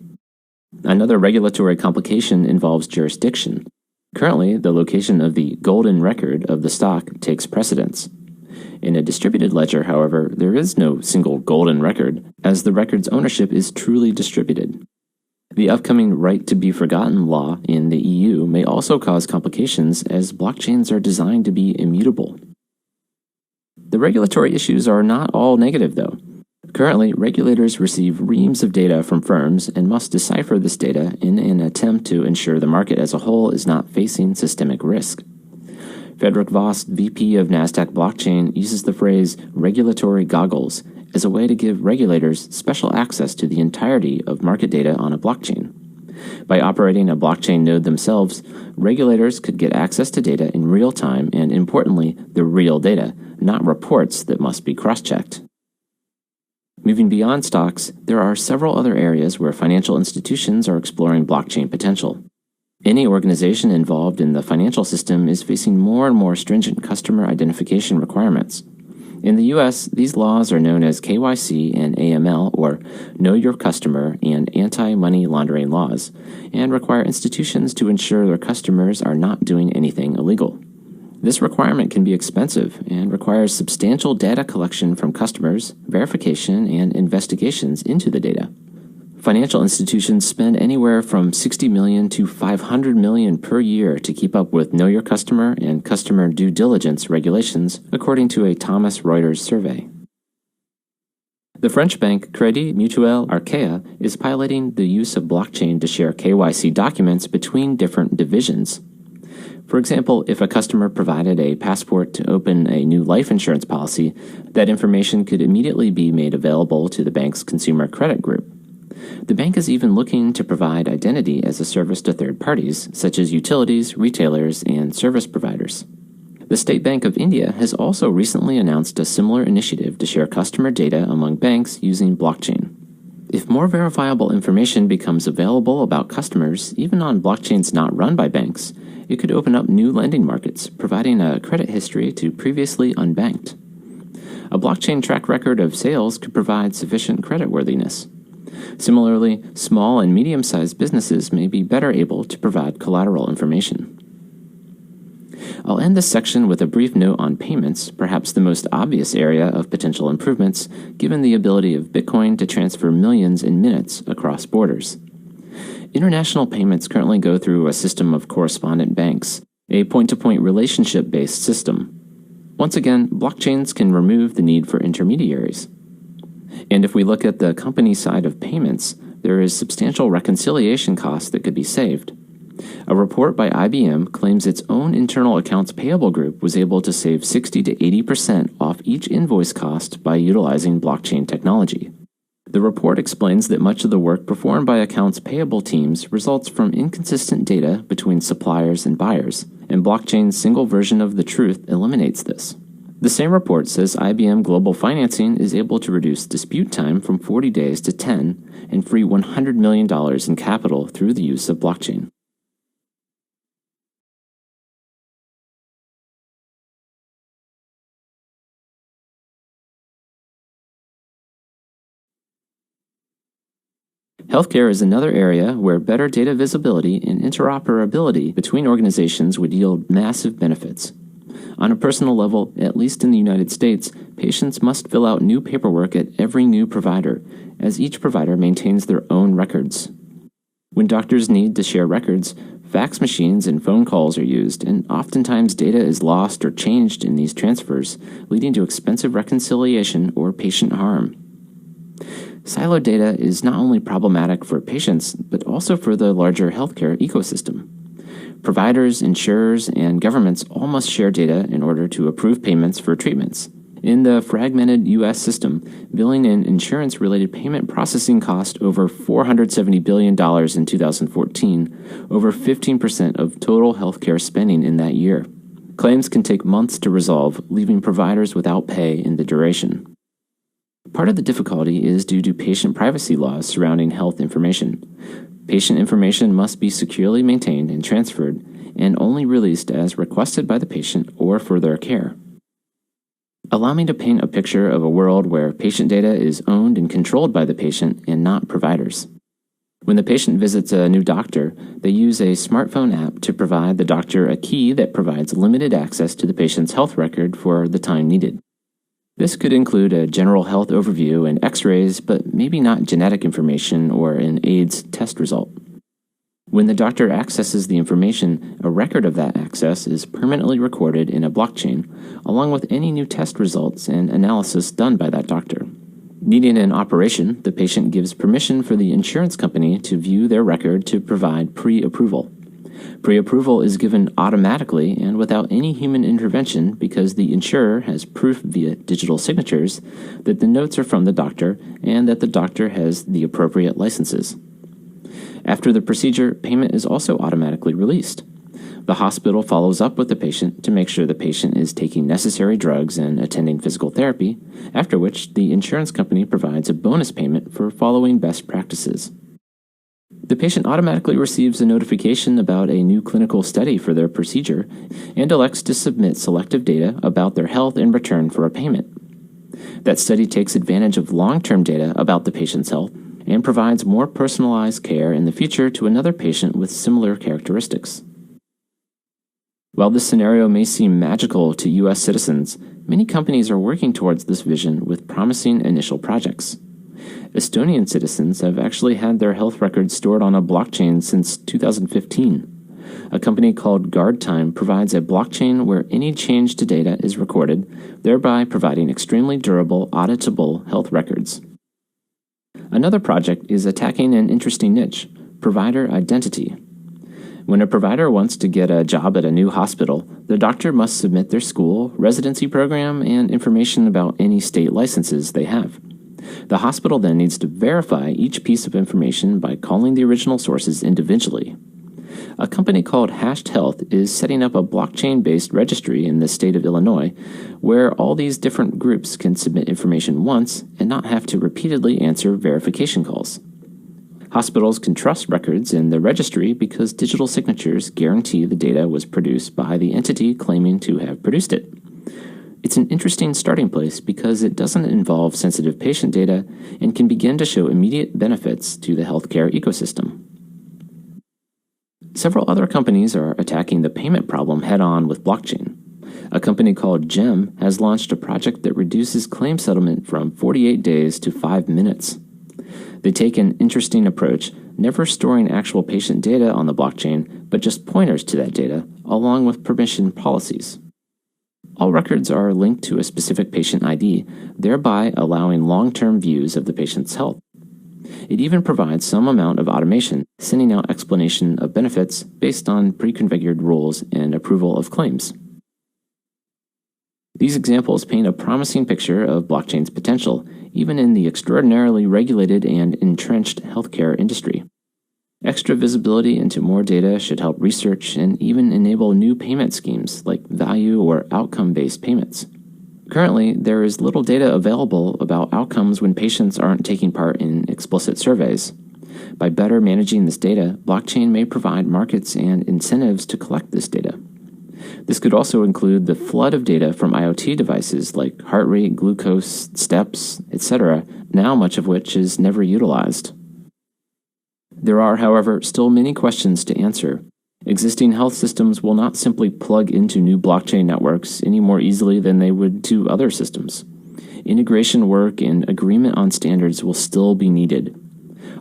Speaker 1: Another regulatory complication involves jurisdiction. Currently, the location of the golden record of the stock takes precedence. In a distributed ledger, however, there is no single golden record, as the record's ownership is truly distributed. The upcoming right-to-be-forgotten law in the EU may also cause complications, as blockchains are designed to be immutable. The regulatory issues are not all negative, though. Currently, regulators receive reams of data from firms and must decipher this data in an attempt to ensure the market as a whole is not facing systemic risk. Frederick Voss, VP of NASDAQ Blockchain, uses the phrase regulatory goggles as a way to give regulators special access to the entirety of market data on a blockchain. By operating a blockchain node themselves, regulators could get access to data in real time and, importantly, the real data, not reports that must be cross-checked. Moving beyond stocks, there are several other areas where financial institutions are exploring blockchain potential. Any organization involved in the financial system is facing more and more stringent customer identification requirements. In the U.S., these laws are known as KYC and AML, or Know Your Customer and Anti-Money Laundering laws, and require institutions to ensure their customers are not doing anything illegal. This requirement can be expensive and requires substantial data collection from customers, verification, and investigations into the data. Financial institutions spend anywhere from $60 million to $500 million per year to keep up with Know Your Customer and customer due diligence regulations, according to a Thomson Reuters survey. The French bank Crédit Mutuel Arkéa is piloting the use of blockchain to share KYC documents between different divisions. For example, if a customer provided a passport to open a new life insurance policy, that information could immediately be made available to the bank's consumer credit group. The bank is even looking to provide identity as a service to third parties, such as utilities, retailers, and service providers. The State Bank of India has also recently announced a similar initiative to share customer data among banks using blockchain. If more verifiable information becomes available about customers, even on blockchains not run by banks, it could open up new lending markets, providing a credit history to previously unbanked. A blockchain track record of sales could provide sufficient creditworthiness. Similarly, small and medium-sized businesses may be better able to provide collateral information. I'll end this section with a brief note on payments, perhaps the most obvious area of potential improvements, given the ability of Bitcoin to transfer millions in minutes across borders. International payments currently go through a system of correspondent banks, a point-to-point relationship-based system. Once again, blockchains can remove the need for intermediaries. And if we look at the company side of payments, there is substantial reconciliation costs that could be saved. A report by IBM claims its own internal accounts payable group was able to save 60 to 80% off each invoice cost by utilizing blockchain technology. The report explains that much of the work performed by accounts payable teams results from inconsistent data between suppliers and buyers, and blockchain's single version of the truth eliminates this. The same report says IBM Global Financing is able to reduce dispute time from 40 days to 10 and free $100 million in capital through the use of blockchain. Healthcare is another area where better data visibility and interoperability between organizations would yield massive benefits. On a personal level, at least in the United States, patients must fill out new paperwork at every new provider, as each provider maintains their own records. When doctors need to share records, fax machines and phone calls are used, and oftentimes data is lost or changed in these transfers, leading to expensive reconciliation or patient harm. Siloed data is not only problematic for patients, but also for the larger healthcare ecosystem. Providers, insurers, and governments all must share data in order to approve payments for treatments. In the fragmented U.S. system, billing and insurance-related payment processing cost over $470 billion in 2014, over 15% of total healthcare spending in that year. Claims can take months to resolve, leaving providers without pay in the duration. Part of the difficulty is due to patient privacy laws surrounding health information. Patient information must be securely maintained and transferred, and only released as requested by the patient or for their care. Allow me to paint a picture of a world where patient data is owned and controlled by the patient and not providers. When the patient visits a new doctor, they use a smartphone app to provide the doctor a key that provides limited access to the patient's health record for the time needed. This could include a general health overview and x-rays, but maybe not genetic information or an AIDS test result. When the doctor accesses the information, a record of that access is permanently recorded in a blockchain, along with any new test results and analysis done by that doctor. Needing an operation, the patient gives permission for the insurance company to view their record to provide pre-approval. Pre-approval is given automatically and without any human intervention because the insurer has proof via digital signatures that the notes are from the doctor and that the doctor has the appropriate licenses. After the procedure, payment is also automatically released. The hospital follows up with the patient to make sure the patient is taking necessary drugs and attending physical therapy, after which the insurance company provides a bonus payment for following best practices. The patient automatically receives a notification about a new clinical study for their procedure and elects to submit selective data about their health in return for a payment. That study takes advantage of long-term data about the patient's health and provides more personalized care in the future to another patient with similar characteristics. While this scenario may seem magical to U.S. citizens, many companies are working towards this vision with promising initial projects. Estonian citizens have actually had their health records stored on a blockchain since 2015. A company called GuardTime provides a blockchain where any change to data is recorded, thereby providing extremely durable, auditable health records. Another project is attacking an interesting niche: provider identity. When a provider wants to get a job at a new hospital, the doctor must submit their school, residency program, and information about any state licenses they have. The hospital then needs to verify each piece of information by calling the original sources individually. A company called Hashed Health is setting up a blockchain-based registry in the state of Illinois where all these different groups can submit information once and not have to repeatedly answer verification calls. Hospitals can trust records in the registry because digital signatures guarantee the data was produced by the entity claiming to have produced it. It's an interesting starting place because it doesn't involve sensitive patient data and can begin to show immediate benefits to the healthcare ecosystem. Several other companies are attacking the payment problem head-on with blockchain. A company called Gem has launched a project that reduces claim settlement from 48 days to 5 minutes. They take an interesting approach, never storing actual patient data on the blockchain, but just pointers to that data, along with permission policies. All records are linked to a specific patient ID, thereby allowing long-term views of the patient's health. It even provides some amount of automation, sending out explanation of benefits based on pre-configured rules and approval of claims. These examples paint a promising picture of blockchain's potential, even in the extraordinarily regulated and entrenched healthcare industry. Extra visibility into more data should help research and even enable new payment schemes like value or outcome-based payments. Currently, there is little data available about outcomes when patients aren't taking part in explicit surveys. By better managing this data, blockchain may provide markets and incentives to collect this data. This could also include the flood of data from IoT devices like heart rate, glucose, steps, etc., now much of which is never utilized. There are, however, still many questions to answer. Existing health systems will not simply plug into new blockchain networks any more easily than they would to other systems. Integration work and agreement on standards will still be needed.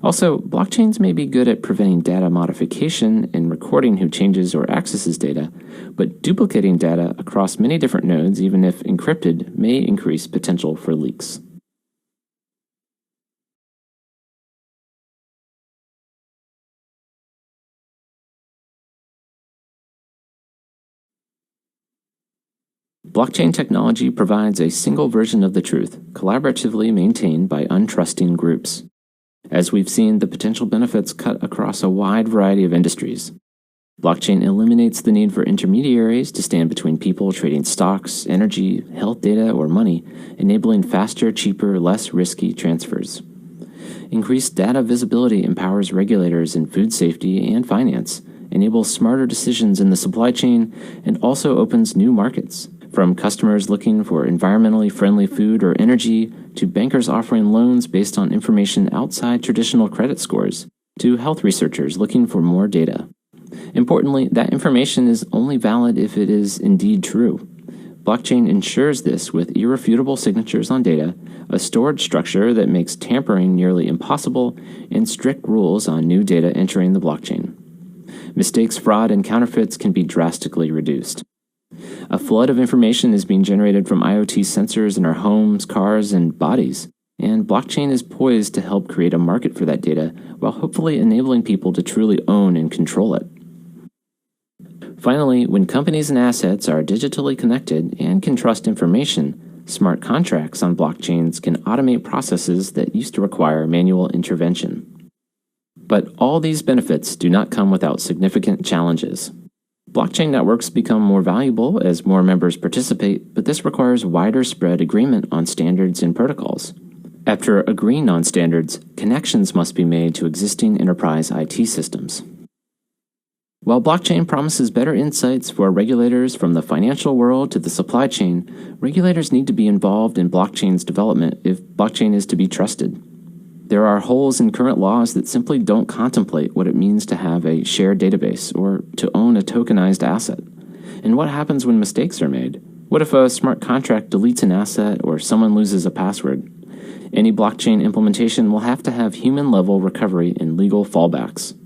Speaker 1: Also, blockchains may be good at preventing data modification and recording who changes or accesses data, but duplicating data across many different nodes, even if encrypted, may increase potential for leaks. Blockchain technology provides a single version of the truth, collaboratively maintained by untrusting groups. As we've seen, the potential benefits cut across a wide variety of industries. Blockchain eliminates the need for intermediaries to stand between people trading stocks, energy, health data, or money, enabling faster, cheaper, less risky transfers. Increased data visibility empowers regulators in food safety and finance, enables smarter decisions in the supply chain, and also opens new markets. From customers looking for environmentally friendly food or energy, to bankers offering loans based on information outside traditional credit scores, to health researchers looking for more data. Importantly, that information is only valid if it is indeed true. Blockchain ensures this with irrefutable signatures on data, a storage structure that makes tampering nearly impossible, and strict rules on new data entering the blockchain. Mistakes, fraud, and counterfeits can be drastically reduced. A flood of information is being generated from IoT sensors in our homes, cars, and bodies, and blockchain is poised to help create a market for that data while hopefully enabling people to truly own and control it. Finally, when companies and assets are digitally connected and can trust information, smart contracts on blockchains can automate processes that used to require manual intervention. But all these benefits do not come without significant challenges. Blockchain networks become more valuable as more members participate, but this requires wider spread agreement on standards and protocols. After agreeing on standards, connections must be made to existing enterprise IT systems. While blockchain promises better insights for regulators from the financial world to the supply chain, regulators need to be involved in blockchain's development if blockchain is to be trusted. There are holes in current laws that simply don't contemplate what it means to have a shared database or to own a tokenized asset. And what happens when mistakes are made? What if a smart contract deletes an asset or someone loses a password? Any blockchain implementation will have to have human-level recovery and legal fallbacks.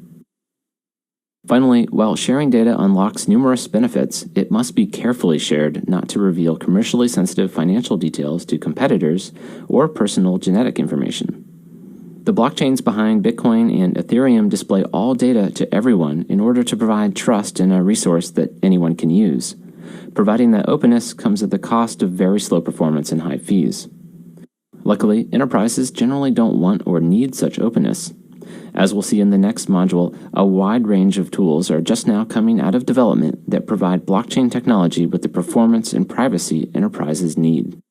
Speaker 1: Finally, while sharing data unlocks numerous benefits, it must be carefully shared not to reveal commercially sensitive financial details to competitors or personal genetic information. The blockchains behind Bitcoin and Ethereum display all data to everyone in order to provide trust in a resource that anyone can use. Providing that openness comes at the cost of very slow performance and high fees. Luckily, enterprises generally don't want or need such openness. As we'll see in the next module, a wide range of tools are just now coming out of development that provide blockchain technology with the performance and privacy enterprises need.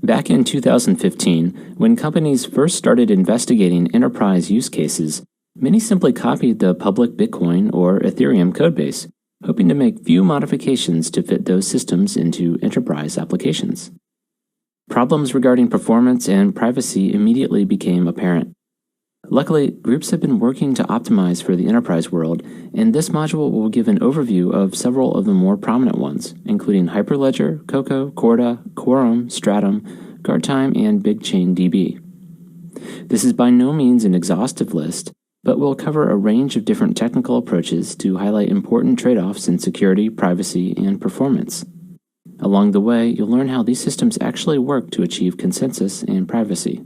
Speaker 1: Back in 2015, when companies first started investigating enterprise use cases, many simply copied the public Bitcoin or Ethereum codebase, hoping to make few modifications to fit those systems into enterprise applications. Problems regarding performance and privacy immediately became apparent. Luckily, groups have been working to optimize for the enterprise world, and this module will give an overview of several of the more prominent ones, including Hyperledger, Coco, Corda, Quorum, Stratum, GuardTime, and BigChainDB. This is by no means an exhaustive list, but will cover a range of different technical approaches to highlight important trade-offs in security, privacy, and performance. Along the way, you'll learn how these systems actually work to achieve consensus and privacy.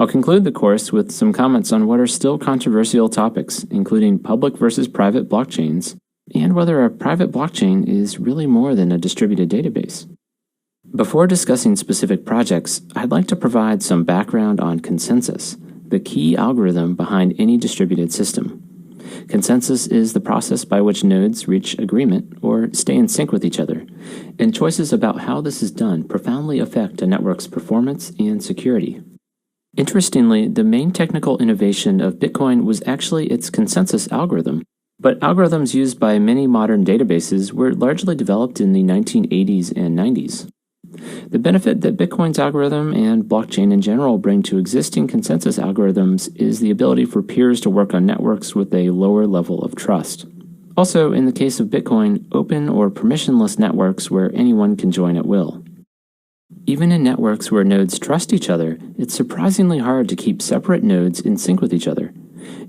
Speaker 1: I'll conclude the course with some comments on what are still controversial topics, including public versus private blockchains, and whether a private blockchain is really more than a distributed database. Before discussing specific projects, I'd like to provide some background on consensus, the key algorithm behind any distributed system. Consensus is the process by which nodes reach agreement or stay in sync with each other, and choices about how this is done profoundly affect a network's performance and security. Interestingly, the main technical innovation of Bitcoin was actually its consensus algorithm, but algorithms used by many modern databases were largely developed in the 1980s and 90s. The benefit that Bitcoin's algorithm and blockchain in general bring to existing consensus algorithms is the ability for peers to work on networks with a lower level of trust. Also, in the case of Bitcoin, open or permissionless networks where anyone can join at will. Even in networks where nodes trust each other, it's surprisingly hard to keep separate nodes in sync with each other.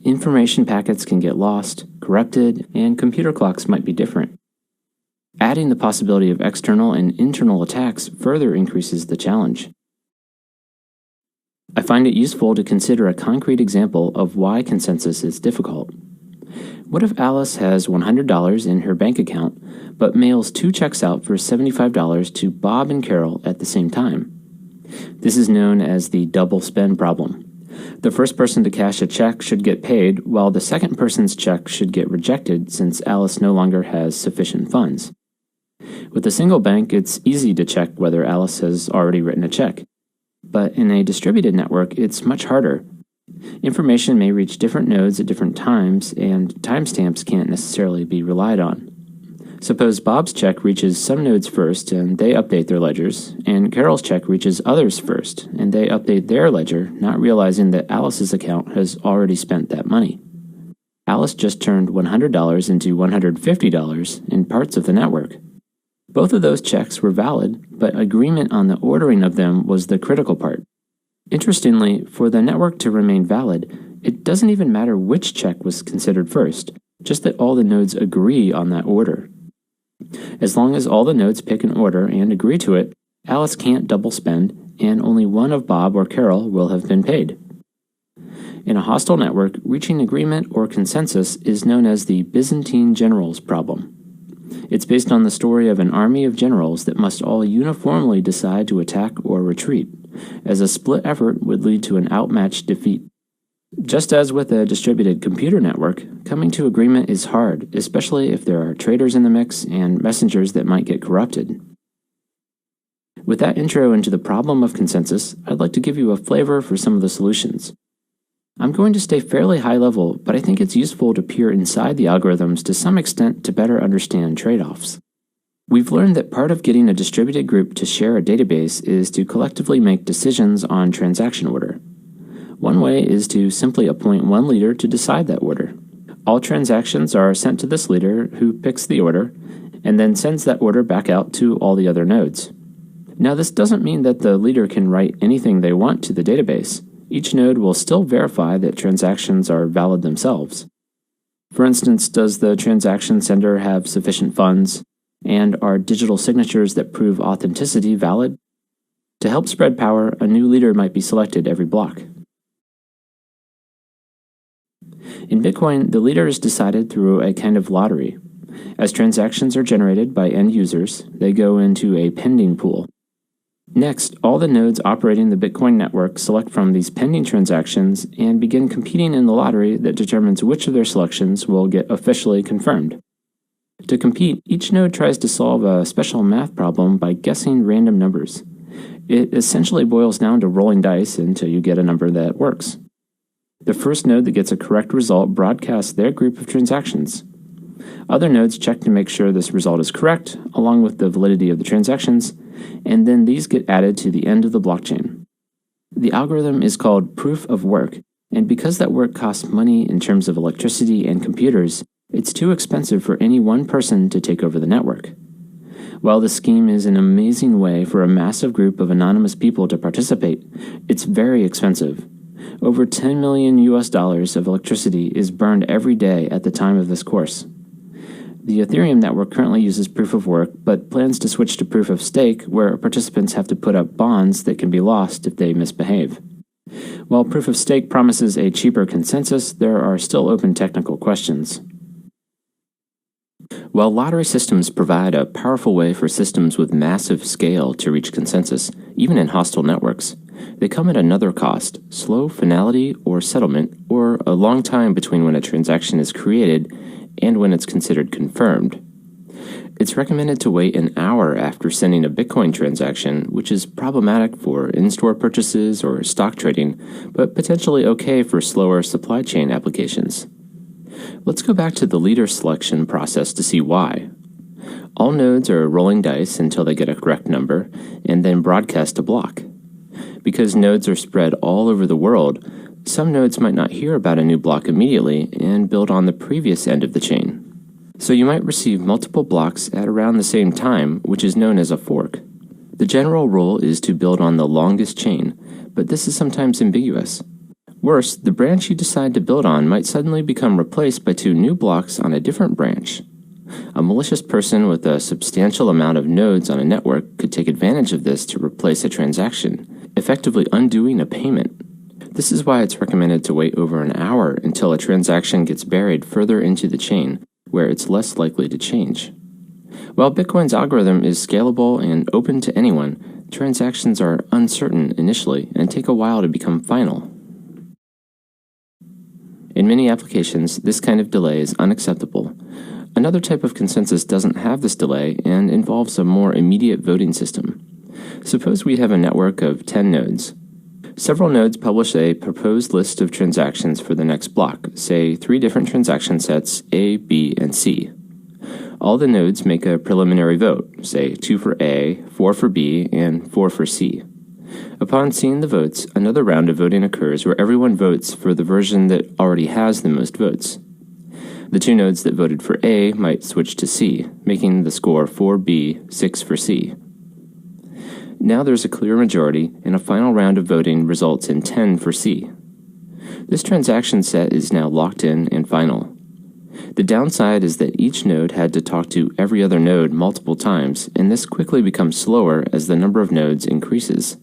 Speaker 1: Information packets can get lost, corrupted, and computer clocks might be different. Adding the possibility of external and internal attacks further increases the challenge. I find it useful to consider a concrete example of why consensus is difficult. What if Alice has $100 in her bank account, but mails 2 checks out for $75 to Bob and Carol at the same time? This is known as the double spend problem. The first person to cash a check should get paid, while the second person's check should get rejected since Alice no longer has sufficient funds. With a single bank, it's easy to check whether Alice has already written a check. But in a distributed network, it's much harder. Information may reach different nodes at different times, and timestamps can't necessarily be relied on. Suppose Bob's check reaches some nodes first, and they update their ledgers, and Carol's check reaches others first, and they update their ledger, not realizing that Alice's account has already spent that money. Alice just turned $100 into $150 in parts of the network. Both of those checks were valid, but agreement on the ordering of them was the critical part. Interestingly, for the network to remain valid, it doesn't even matter which check was considered first, just that all the nodes agree on that order. As long as all the nodes pick an order and agree to it, Alice can't double spend, and only one of Bob or Carol will have been paid. In a hostile network, reaching agreement or consensus is known as the Byzantine generals problem. It's based on the story of an army of generals that must all uniformly decide to attack or retreat, as a split effort would lead to an outmatched defeat. Just as with a distributed computer network, coming to agreement is hard, especially if there are traitors in the mix and messengers that might get corrupted. With that intro into the problem of consensus, I'd like to give you a flavor for some of the solutions. I'm going to stay fairly high level, but I think it's useful to peer inside the algorithms to some extent to better understand trade-offs. We've learned that part of getting a distributed group to share a database is to collectively make decisions on transaction order. One way is to simply appoint one leader to decide that order. All transactions are sent to this leader who picks the order and then sends that order back out to all the other nodes. Now, this doesn't mean that the leader can write anything they want to the database. Each node will still verify that transactions are valid themselves. For instance, does the transaction sender have sufficient funds, and are digital signatures that prove authenticity valid? To help spread power, a new leader might be selected every block. In Bitcoin, the leader is decided through a kind of lottery. As transactions are generated by end users, they go into a pending pool. Next, all the nodes operating the Bitcoin network select from these pending transactions and begin competing in the lottery that determines which of their selections will get officially confirmed. To compete, each node tries to solve a special math problem by guessing random numbers.
Speaker 2: It essentially boils down to rolling dice until you get a number that works. The first node that gets a correct result broadcasts their group of transactions. Other nodes check to make sure this result is correct, along with the validity of the transactions, and then these get added to the end of the blockchain. The algorithm is called proof of work, and because that work costs money in terms of electricity and computers, it's too expensive for any one person to take over the network. While the scheme is an amazing way for a massive group of anonymous people to participate, it's very expensive. Over $10 million of electricity is burned every day at the time of this course. The Ethereum network currently uses proof of work, but plans to switch to proof of stake, where participants have to put up bonds that can be lost if they misbehave. While proof of stake promises a cheaper consensus, there are still open technical questions. While lottery systems provide a powerful way for systems with massive scale to reach consensus, even in hostile networks, they come at another cost: slow finality or settlement, or a long time between when a transaction is created and when it's considered confirmed. It's recommended to wait an hour after sending a Bitcoin transaction, which is problematic for in-store purchases or stock trading, but potentially okay for slower supply chain applications. Let's go back to the leader selection process to see why. All nodes are rolling dice until they get a correct number, and then broadcast a block. Because nodes are spread all over the world, some nodes might not hear about a new block immediately and build on the previous end of the chain. So you might receive multiple blocks at around the same time, which is known as a fork. The general rule is to build on the longest chain, but this is sometimes ambiguous. Worse, the branch you decide to build on might suddenly become replaced by two new blocks on a different branch. A malicious person with a substantial amount of nodes on a network could take advantage of this to replace a transaction, effectively undoing a payment. This is why it's recommended to wait over an hour until a transaction gets buried further into the chain, where it's less likely to change. While Bitcoin's algorithm is scalable and open to anyone, transactions are uncertain initially and take a while to become final. In many applications, this kind of delay is unacceptable. Another type of consensus doesn't have this delay and involves a more immediate voting system. Suppose we have a network of 10 nodes. Several nodes publish a proposed list of transactions for the next block, say 3 different transaction sets A, B, and C. All the nodes make a preliminary vote, say 2 for A, 4 for B, and 4 for C. Upon seeing the votes, another round of voting occurs where everyone votes for the version that already has the most votes. The 2 nodes that voted for A might switch to C, making the score 4B, 6 for C. Now there's a clear majority, and a final round of voting results in 10 for C. This transaction set is now locked in and final. The downside is that each node had to talk to every other node multiple times, and this quickly becomes slower as the number of nodes increases.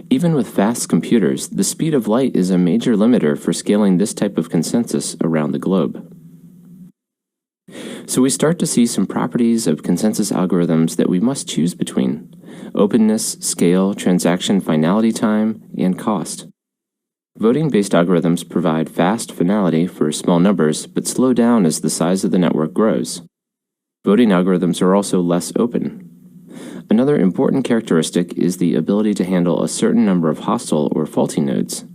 Speaker 2: Even with fast computers, the speed of light is a major limiter for scaling this type of consensus around the globe. So we start to see some properties of consensus algorithms that we must choose between: openness, scale, transaction finality time, and cost. Voting-based algorithms provide fast finality for small numbers, but slow down as the size of the network grows. Voting algorithms are also less open. Another important characteristic is the ability to handle a certain number of hostile or faulty nodes.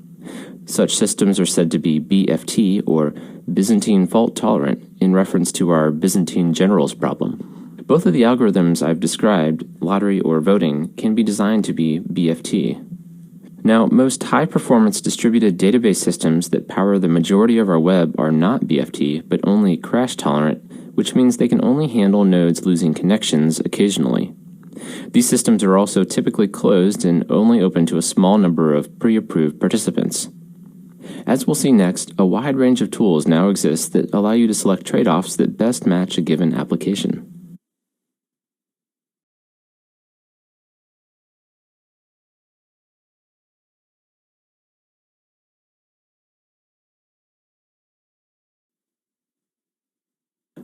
Speaker 2: Such systems are said to be BFT, or Byzantine fault tolerant, in reference to our Byzantine generals problem. Both of the algorithms I've described, lottery or voting, can be designed to be BFT. Now, most high-performance distributed database systems that power the majority of our web are not BFT, but only crash-tolerant, which means they can only handle nodes losing connections occasionally. These systems are also typically closed and only open to a small number of pre-approved participants. As we'll see next, a wide range of tools now exist that allow you to select trade-offs that best match a given application.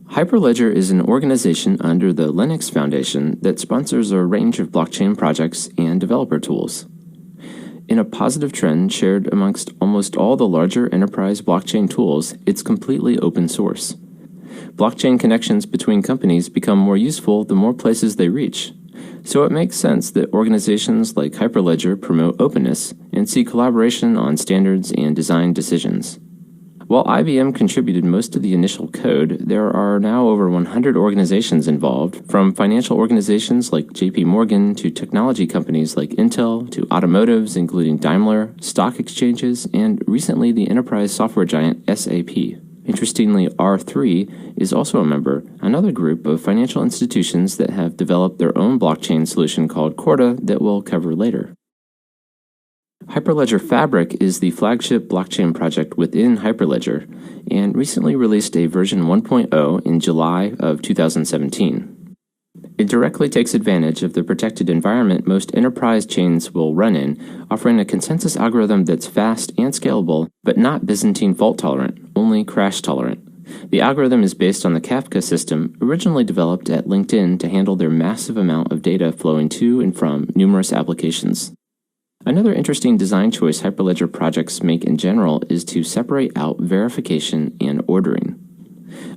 Speaker 2: Hyperledger is an organization under the Linux Foundation that sponsors a range of blockchain projects and developer tools. In a positive trend shared amongst almost all the larger enterprise blockchain tools, it's completely open source. Blockchain connections between companies become more useful the more places they reach. So it makes sense that organizations like Hyperledger promote openness and see collaboration on standards and design decisions. While IBM contributed most of the initial code, there are now over 100 organizations involved, from financial organizations like JP Morgan to technology companies like Intel to automotives including Daimler, stock exchanges, and recently the enterprise software giant SAP. Interestingly, R3 is also a member, another group of financial institutions that have developed their own blockchain solution called Corda that we'll cover later. Hyperledger Fabric is the flagship blockchain project within Hyperledger and recently released a version 1.0 in July of 2017. It directly takes advantage of the protected environment most enterprise chains will run in, offering a consensus algorithm that's fast and scalable, but not Byzantine fault-tolerant, only crash-tolerant. The algorithm is based on the Kafka system originally developed at LinkedIn to handle their massive amount of data flowing to and from numerous applications. Another interesting design choice Hyperledger projects make in general is to separate out verification and ordering.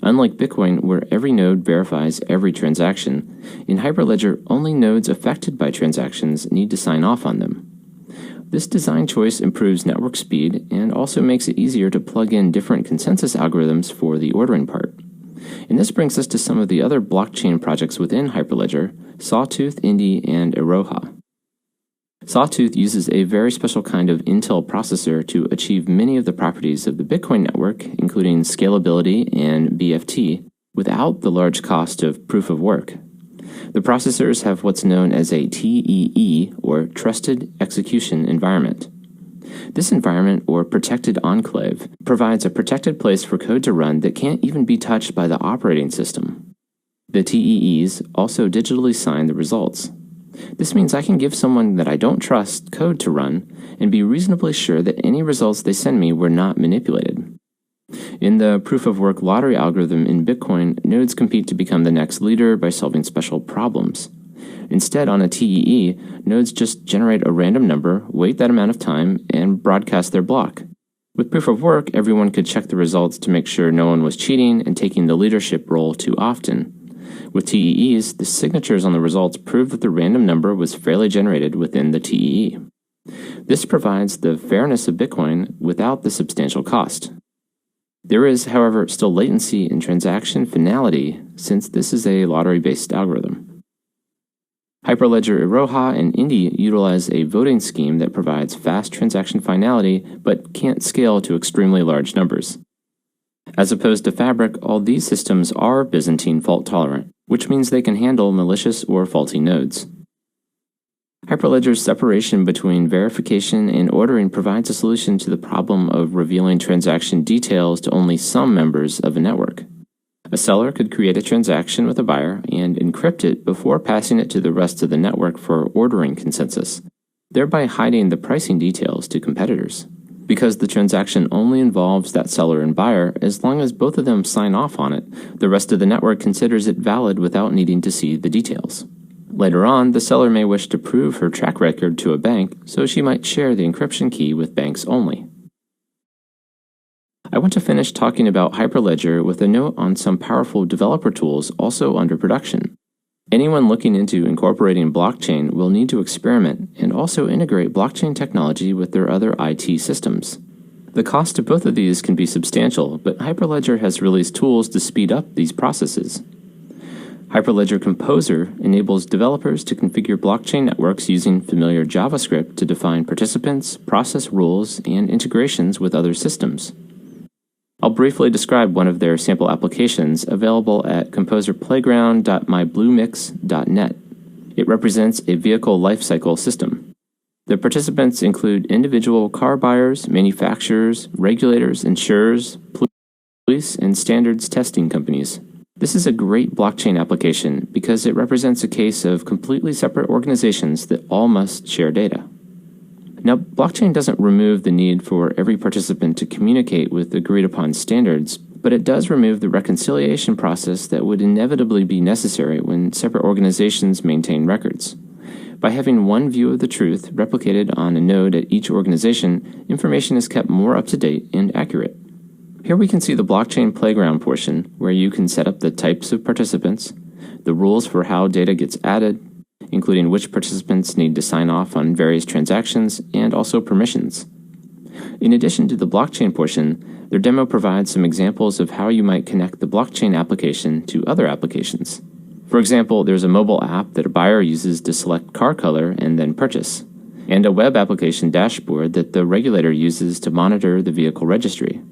Speaker 2: Unlike Bitcoin, where every node verifies every transaction, in Hyperledger, only nodes affected by transactions need to sign off on them. This design choice improves network speed and also makes it easier to plug in different consensus algorithms for the ordering part. And this brings us to some of the other blockchain projects within Hyperledger: Sawtooth, Indy, and Iroha. Sawtooth uses a very special kind of Intel processor to achieve many of the properties of the Bitcoin network, including scalability and BFT, without the large cost of proof of work. The processors have what's known as a TEE, or Trusted Execution Environment. This environment, or protected enclave, provides a protected place for code to run that can't even be touched by the operating system. The TEEs also digitally sign the results. This means I can give someone that I don't trust code to run and be reasonably sure that any results they send me were not manipulated. In the proof-of-work lottery algorithm in Bitcoin, nodes compete to become the next leader by solving special problems. Instead, on a TEE, nodes just generate a random number, wait that amount of time, and broadcast their block. With proof-of-work, everyone could check the results to make sure no one was cheating and taking the leadership role too often. With TEEs, the signatures on the results prove that the random number was fairly generated within the TEE. This provides the fairness of Bitcoin without the substantial cost. There is, however, still latency in transaction finality since this is a lottery-based algorithm. Hyperledger Iroha and Indy utilize a voting scheme that provides fast transaction finality but can't scale to extremely large numbers. As opposed to Fabric, all these systems are Byzantine fault-tolerant, which means they can handle malicious or faulty nodes. Hyperledger's separation between verification and ordering provides a solution to the problem of revealing transaction details to only some members of a network. A seller could create a transaction with a buyer and encrypt it before passing it to the rest of the network for ordering consensus, thereby hiding the pricing details to competitors. Because the transaction only involves that seller and buyer, as long as both of them sign off on it, the rest of the network considers it valid without needing to see the details. Later on, the seller may wish to prove her track record to a bank, so she might share the encryption key with banks only. I want to finish talking about Hyperledger with a note on some powerful developer tools also under production. Anyone looking into incorporating blockchain will need to experiment and also integrate blockchain technology with their other IT systems. The cost of both of these can be substantial, but Hyperledger has released tools to speed up these processes. Hyperledger Composer enables developers to configure blockchain networks using familiar JavaScript to define participants, process rules, and integrations with other systems. I'll briefly describe one of their sample applications available at composerplayground.mybluemix.net. It represents a vehicle lifecycle system. The participants include individual car buyers, manufacturers, regulators, insurers, police, and standards testing companies. This is a great blockchain application because it represents a case of completely separate organizations that all must share data. Now, blockchain doesn't remove the need for every participant to communicate with agreed-upon standards, but it does remove the reconciliation process that would inevitably be necessary when separate organizations maintain records. By having one view of the truth replicated on a node at each organization, information is kept more up-to-date and accurate. Here we can see the blockchain playground portion, where you can set up the types of participants, the rules for how data gets added, including which participants need to sign off on various transactions and also permissions. In addition to the blockchain portion, their demo provides some examples of how you might connect the blockchain application to other applications. For example, there's a mobile app that a buyer uses to select car color and then purchase, and a web application dashboard that the regulator uses to monitor the vehicle registry.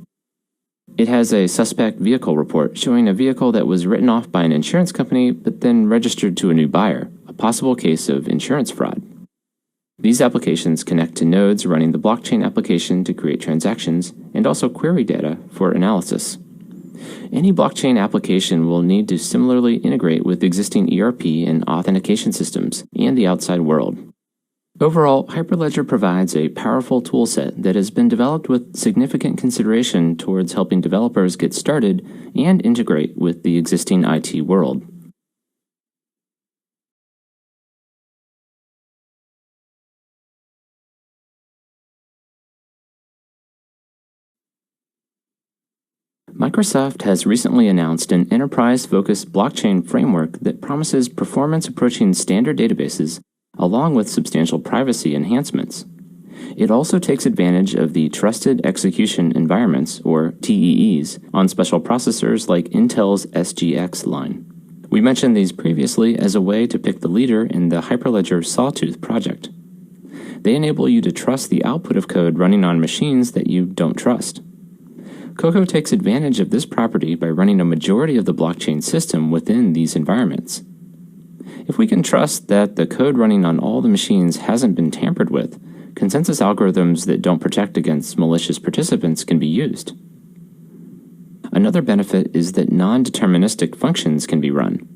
Speaker 2: It has a suspect vehicle report showing a vehicle that was written off by an insurance company but then registered to a new buyer, a possible case of insurance fraud. These applications connect to nodes running the blockchain application to create transactions and also query data for analysis. Any blockchain application will need to similarly integrate with existing ERP and authentication systems and the outside world. Overall, Hyperledger provides a powerful toolset that has been developed with significant consideration towards helping developers get started and integrate with the existing IT world. Microsoft has recently announced an enterprise-focused blockchain framework that promises performance approaching standard databases along with substantial privacy enhancements. It also takes advantage of the Trusted Execution Environments, or TEEs, on special processors like Intel's SGX line. We mentioned these previously as a way to pick the leader in the Hyperledger Sawtooth project. They enable you to trust the output of code running on machines that you don't trust. Cocoa takes advantage of this property by running a majority of the blockchain system within these environments. If we can trust that the code running on all the machines hasn't been tampered with, consensus algorithms that don't protect against malicious participants can be used. Another benefit is that non-deterministic functions can be run.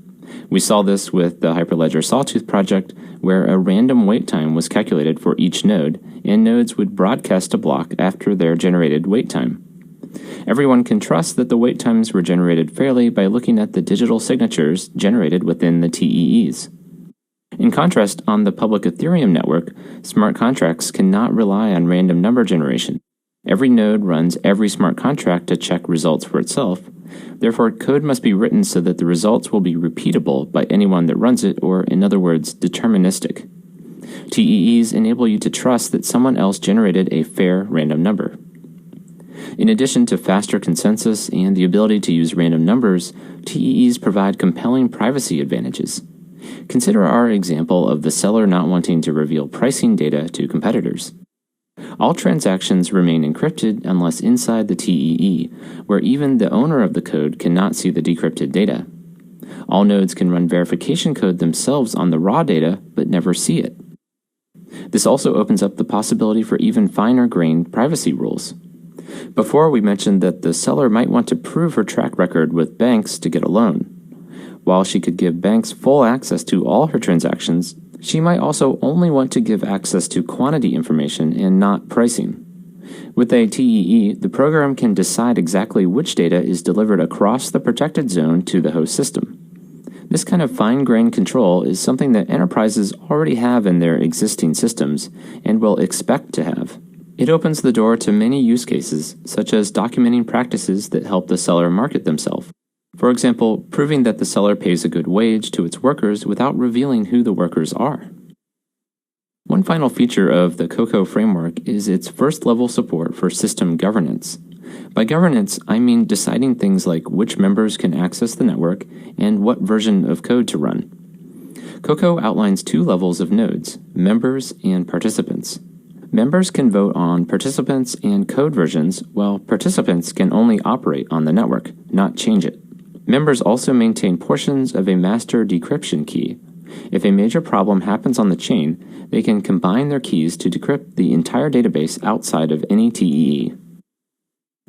Speaker 2: We saw this with the Hyperledger Sawtooth project, where a random wait time was calculated for each node, and nodes would broadcast a block after their generated wait time. Everyone can trust that the wait times were generated fairly by looking at the digital signatures generated within the TEEs. In contrast, on the public Ethereum network, smart contracts cannot rely on random number generation. Every node runs every smart contract to check results for itself. Therefore, code must be written so that the results will be repeatable by anyone that runs it, or in other words, deterministic. TEEs enable you to trust that someone else generated a fair random number. In addition to faster consensus and the ability to use random numbers, TEEs provide compelling privacy advantages. Consider our example of the seller not wanting to reveal pricing data to competitors. All transactions remain encrypted unless inside the TEE, where even the owner of the code cannot see the decrypted data. All nodes can run verification code themselves on the raw data, but never see it. This also opens up the possibility for even finer-grained privacy rules. Before, we mentioned that the seller might want to prove her track record with banks to get a loan. While she could give banks full access to all her transactions, she might also only want to give access to quantity information and not pricing. With a TEE, the program can decide exactly which data is delivered across the protected zone to the host system. This kind of fine-grained control is something that enterprises already have in their existing systems and will expect to have. It opens the door to many use cases, such as documenting practices that help the seller market themselves. For example, proving that the seller pays a good wage to its workers without revealing who the workers are. One final feature of the Cocoa framework is its first-level support for system governance. By governance, I mean deciding things like which members can access the network and what version of code to run. Cocoa outlines two levels of nodes, members and participants. Members can vote on participants and code versions, while participants can only operate on the network, not change it. Members also maintain portions of a master decryption key. If a major problem happens on the chain, they can combine their keys to decrypt the entire database outside of any TEE.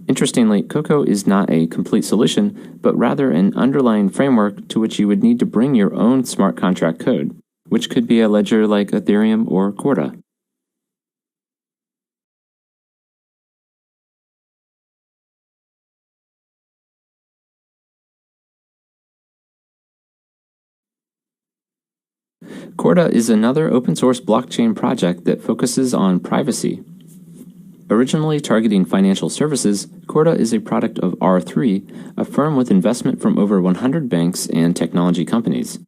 Speaker 2: Interestingly, Cocoa is not a complete solution, but rather an underlying framework to which you would need to bring your own smart contract code, which could be a ledger like Ethereum or Corda. Corda is another open-source blockchain project that focuses on privacy. Originally targeting financial services, Corda is a product of R3, a firm with investment from over 100 banks and technology companies.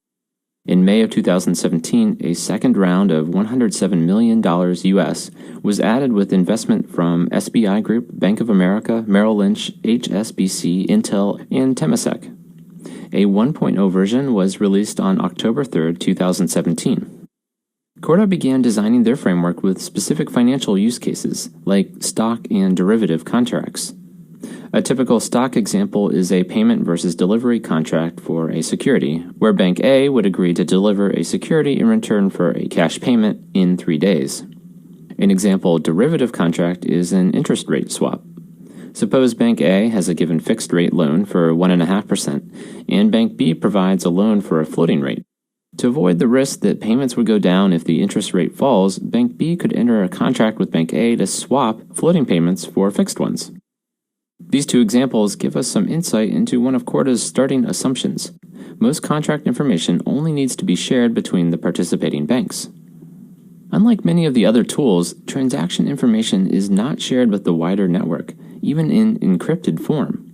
Speaker 2: In May of 2017, a second round of $107 million US was added with investment from SBI Group, Bank of America, Merrill Lynch, HSBC, Intel, and Temasek. A 1.0 version was released on October 3, 2017. Corda began designing their framework with specific financial use cases, like stock and derivative contracts. A typical stock example is a payment versus delivery contract for a security, where Bank A would agree to deliver a security in return for a cash payment in 3 days. An example derivative contract is an interest rate swap. Suppose Bank A has a given fixed rate loan for 1.5%, and Bank B provides a loan for a floating rate. To avoid the risk that payments would go down if the interest rate falls, Bank B could enter a contract with Bank A to swap floating payments for fixed ones. These two examples give us some insight into one of Corda's starting assumptions. Most contract information only needs to be shared between the participating banks. Unlike many of the other tools, transaction information is not shared with the wider network, even in encrypted form.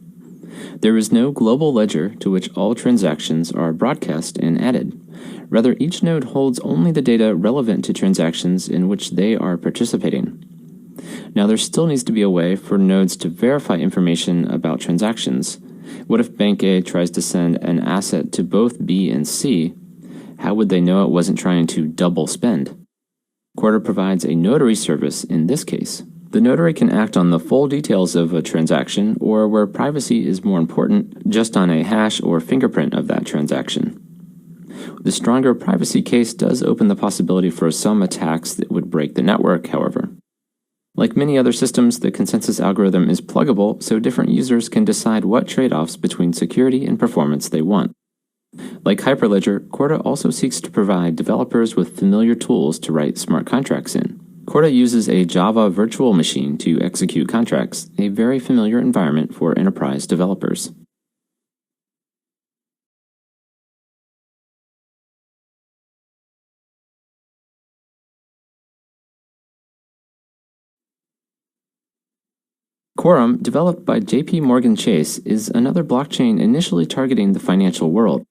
Speaker 2: There is no global ledger to which all transactions are broadcast and added. Rather, each node holds only the data relevant to transactions in which they are participating. Now, there still needs to be a way for nodes to verify information about transactions. What if Bank A tries to send an asset to both B and C? How would they know it wasn't trying to double spend? Corda provides a notary service in this case. The notary can act on the full details of a transaction, or where privacy is more important, just on a hash or fingerprint of that transaction. The stronger privacy case does open the possibility for some attacks that would break the network, however. Like many other systems, the consensus algorithm is pluggable, so different users can decide what trade-offs between security and performance they want. Like Hyperledger, Corda also seeks to provide developers with familiar tools to write smart contracts in. Corda uses a Java virtual machine to execute contracts, a very familiar environment for enterprise developers. Quorum, developed by JP Morgan Chase, is another blockchain initially targeting the financial world.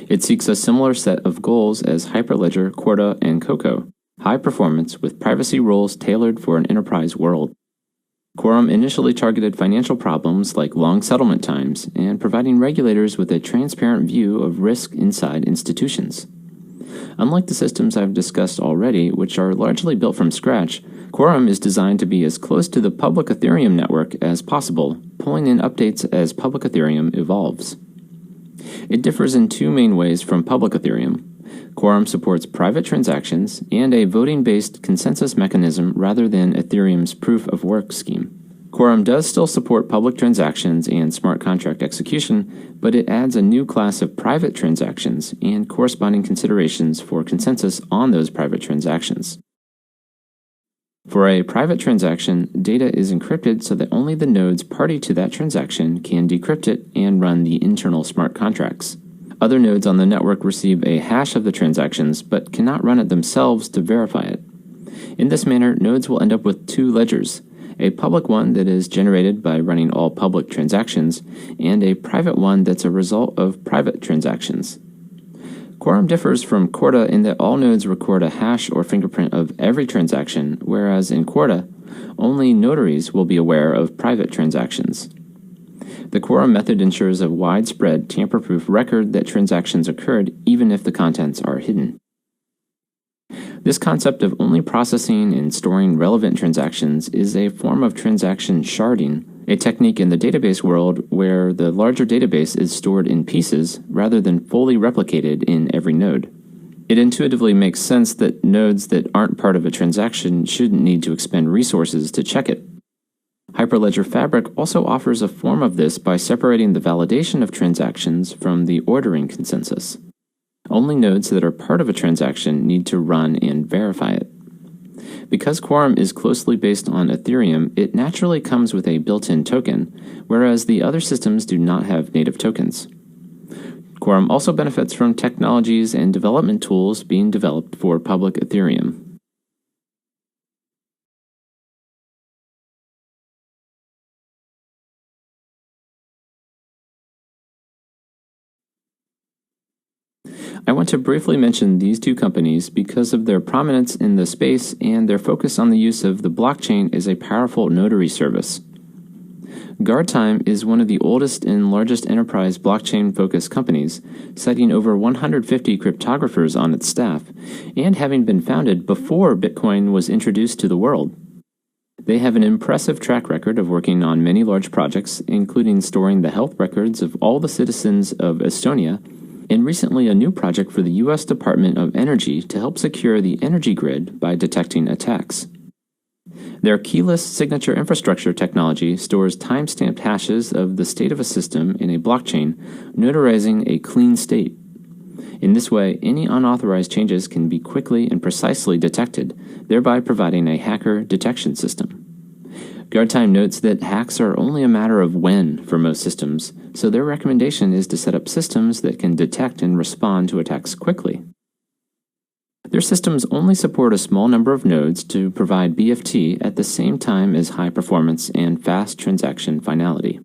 Speaker 2: It seeks a similar set of goals as Hyperledger, Corda, and Coco, high performance with privacy rules tailored for an enterprise world. Quorum initially targeted financial problems like long settlement times and providing regulators with a transparent view of risk inside institutions. Unlike the systems I've discussed already, which are largely built from scratch, Quorum is designed to be as close to the public Ethereum network as possible, pulling in updates as public Ethereum evolves. It differs in two main ways from public Ethereum. Quorum supports private transactions and a voting-based consensus mechanism rather than Ethereum's proof-of-work scheme. Quorum does still support public transactions and smart contract execution, but it adds a new class of private transactions and corresponding considerations for consensus on those private transactions. For a private transaction, data is encrypted so that only the nodes party to that transaction can decrypt it and run the internal smart contracts. Other nodes on the network receive a hash of the transactions but cannot run it themselves to verify it. In this manner, nodes will end up with two ledgers, a public one that is generated by running all public transactions, and a private one that's a result of private transactions. Quorum differs from Corda in that all nodes record a hash or fingerprint of every transaction, whereas in Corda, only notaries will be aware of private transactions. The Quorum method ensures a widespread, tamper-proof record that transactions occurred even if the contents are hidden. This concept of only processing and storing relevant transactions is a form of transaction sharding, a technique in the database world where the larger database is stored in pieces rather than fully replicated in every node. It intuitively makes sense that nodes that aren't part of a transaction shouldn't need to expend resources to check it. Hyperledger Fabric also offers a form of this by separating the validation of transactions from the ordering consensus. Only nodes that are part of a transaction need to run and verify it. Because Quorum is closely based on Ethereum, it naturally comes with a built-in token, whereas the other systems do not have native tokens. Quorum also benefits from technologies and development tools being developed for public Ethereum. I want to briefly mention these two companies because of their prominence in the space and their focus on the use of the blockchain as a powerful notary service. GuardTime is one of the oldest and largest enterprise blockchain-focused companies, citing over 150 cryptographers on its staff, and having been founded before Bitcoin was introduced to the world. They have an impressive track record of working on many large projects, including storing the health records of all the citizens of Estonia, and recently a new project for the U.S. Department of Energy to help secure the energy grid by detecting attacks. Their keyless signature infrastructure technology stores time-stamped hashes of the state of a system in a blockchain, notarizing a clean state. In this way, any unauthorized changes can be quickly and precisely detected, thereby providing a hacker detection system. GuardTime notes that hacks are only a matter of when for most systems, so their recommendation is to set up systems that can detect and respond to attacks quickly. Their systems only support a small number of nodes to provide BFT at the same time as high performance and fast transaction finality.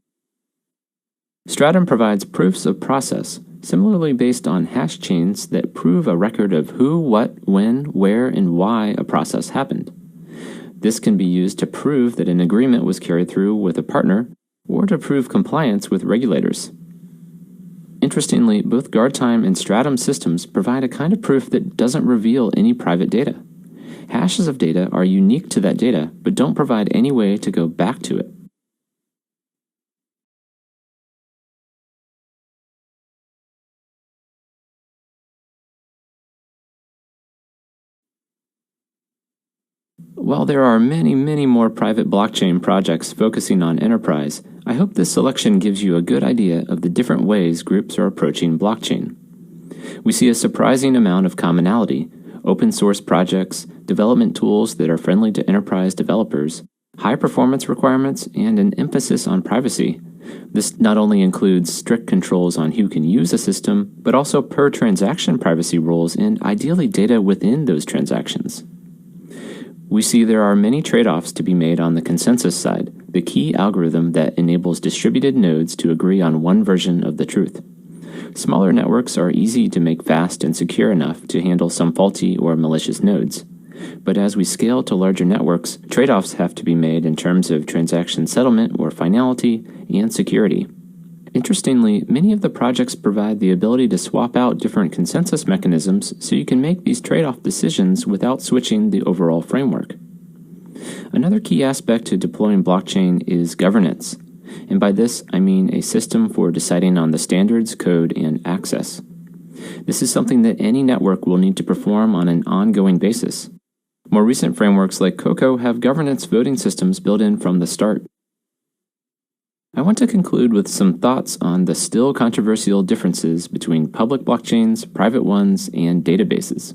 Speaker 2: Stratum provides proofs of process, similarly based on hash chains that prove a record of who, what, when, where, and why a process happened. This can be used to prove that an agreement was carried through with a partner or to prove compliance with regulators. Interestingly, both GuardTime and Stratum systems provide a kind of proof that doesn't reveal any private data. Hashes of data are unique to that data, but don't provide any way to go back to it. While there are many more private blockchain projects focusing on enterprise, I hope this selection gives you a good idea of the different ways groups are approaching blockchain. We see a surprising amount of commonality: open source projects, development tools that are friendly to enterprise developers, high performance requirements, and an emphasis on privacy. This not only includes strict controls on who can use a system, but also per transaction privacy rules and ideally data within those transactions. We see there are many trade-offs to be made on the consensus side, the key algorithm that enables distributed nodes to agree on one version of the truth. Smaller networks are easy to make fast and secure enough to handle some faulty or malicious nodes. But as we scale to larger networks, trade-offs have to be made in terms of transaction settlement or finality and security. Interestingly, many of the projects provide the ability to swap out different consensus mechanisms so you can make these trade-off decisions without switching the overall framework. Another key aspect to deploying blockchain is governance, and by this I mean a system for deciding on the standards, code, and access. This is something that any network will need to perform on an ongoing basis. More recent frameworks like Coco have governance voting systems built in from the start. I want to conclude with some thoughts on the still controversial differences between public blockchains, private ones, and databases.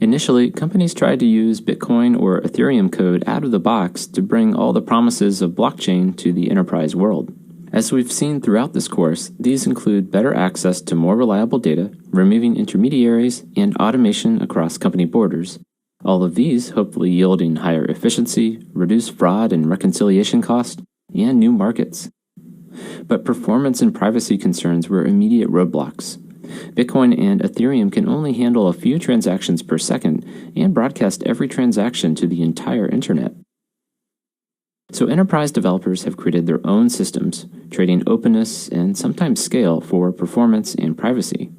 Speaker 2: Initially, companies tried to use Bitcoin or Ethereum code out of the box to bring all the promises of blockchain to the enterprise world. As we've seen throughout this course, these include better access to more reliable data, removing intermediaries, and automation across company borders. All of these hopefully yielding higher efficiency, reduced fraud and reconciliation costs, and new markets. But performance and privacy concerns were immediate roadblocks. Bitcoin and Ethereum can only handle a few transactions per second and broadcast every transaction to the entire internet. So enterprise developers have created their own systems, trading openness and sometimes scale for performance and privacy.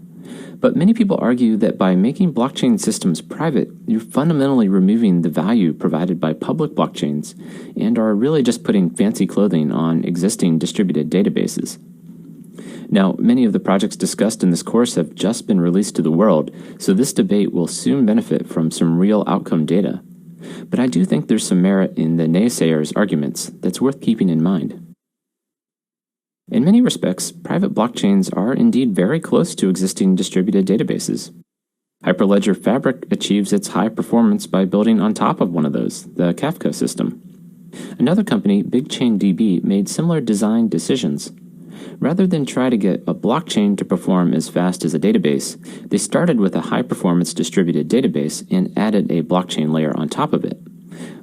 Speaker 2: But many people argue that by making blockchain systems private, you're fundamentally removing the value provided by public blockchains and are really just putting fancy clothing on existing distributed databases. Now, many of the projects discussed in this course have just been released to the world, so this debate will soon benefit from some real outcome data. But I do think there's some merit in the naysayers' arguments that's worth keeping in mind. In many respects, private blockchains are indeed very close to existing distributed databases. Hyperledger Fabric achieves its high performance by building on top of one of those, the Kafka system. Another company, BigChainDB, made similar design decisions. Rather than try to get a blockchain to perform as fast as a database, they started with a high-performance distributed database and added a blockchain layer on top of it.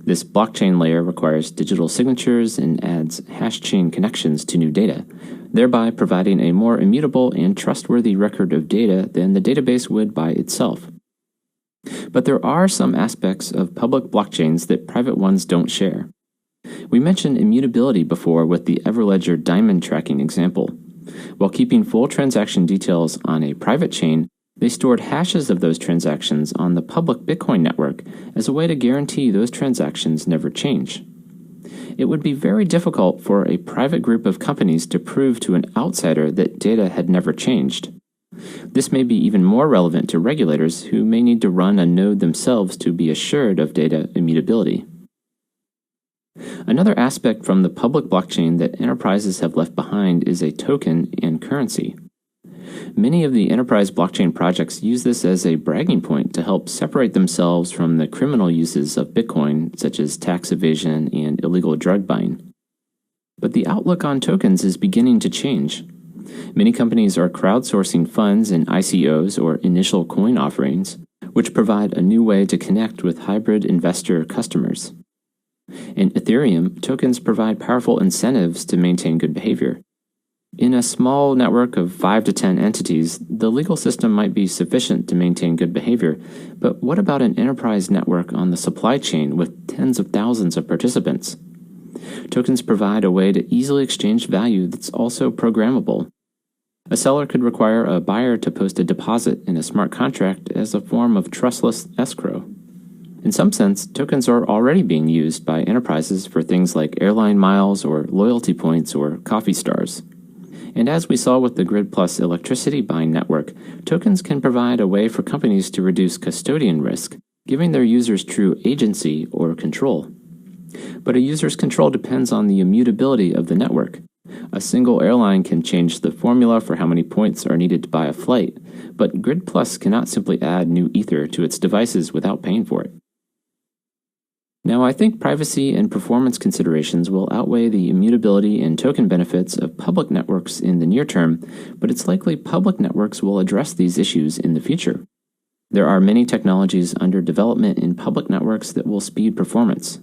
Speaker 2: This blockchain layer requires digital signatures and adds hash chain connections to new data, thereby providing a more immutable and trustworthy record of data than the database would by itself. But there are some aspects of public blockchains that private ones don't share. We mentioned immutability before with the Everledger diamond tracking example. While keeping full transaction details on a private chain, they stored hashes of those transactions on the public Bitcoin network as a way to guarantee those transactions never change. It would be very difficult for a private group of companies to prove to an outsider that data had never changed. This may be even more relevant to regulators who may need to run a node themselves to be assured of data immutability. Another aspect from the public blockchain that enterprises have left behind is a token and currency. Many of the enterprise blockchain projects use this as a bragging point to help separate themselves from the criminal uses of Bitcoin, such as tax evasion and illegal drug buying. But the outlook on tokens is beginning to change. Many companies are crowdsourcing funds in ICOs or initial coin offerings, which provide a new way to connect with hybrid investor customers. In Ethereum, tokens provide powerful incentives to maintain good behavior. In a small network of 5 to 10 entities, the legal system might be sufficient to maintain good behavior, but what about an enterprise network on the supply chain with tens of thousands of participants? Tokens provide a way to easily exchange value that's also programmable. A seller could require a buyer to post a deposit in a smart contract as a form of trustless escrow. In some sense, tokens are already being used by enterprises for things like airline miles or loyalty points or coffee stars. And as we saw with the Grid Plus electricity buying network, tokens can provide a way for companies to reduce custodian risk, giving their users true agency or control. But a user's control depends on the immutability of the network. A single airline can change the formula for how many points are needed to buy a flight, but Grid Plus cannot simply add new ether to its devices without paying for it. Now, I think privacy and performance considerations will outweigh the immutability and token benefits of public networks in the near term, but it's likely public networks will address these issues in the future. There are many technologies under development in public networks that will speed performance.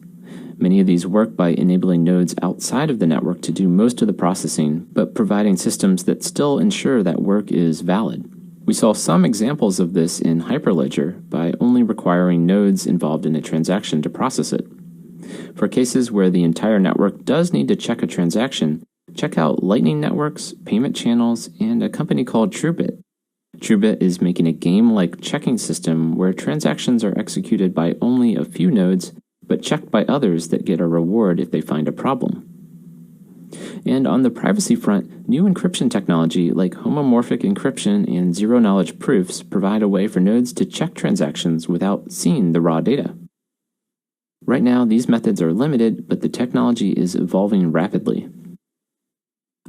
Speaker 2: Many of these work by enabling nodes outside of the network to do most of the processing, but providing systems that still ensure that work is valid. We saw some examples of this in Hyperledger by only requiring nodes involved in a transaction to process it. For cases where the entire network does need to check a transaction, check out Lightning Networks, payment channels, and a company called TrueBit. TrueBit is making a game-like checking system where transactions are executed by only a few nodes, but checked by others that get a reward if they find a problem. And on the privacy front, new encryption technology like homomorphic encryption and zero-knowledge proofs provide a way for nodes to check transactions without seeing the raw data. Right now, these methods are limited, but the technology is evolving rapidly.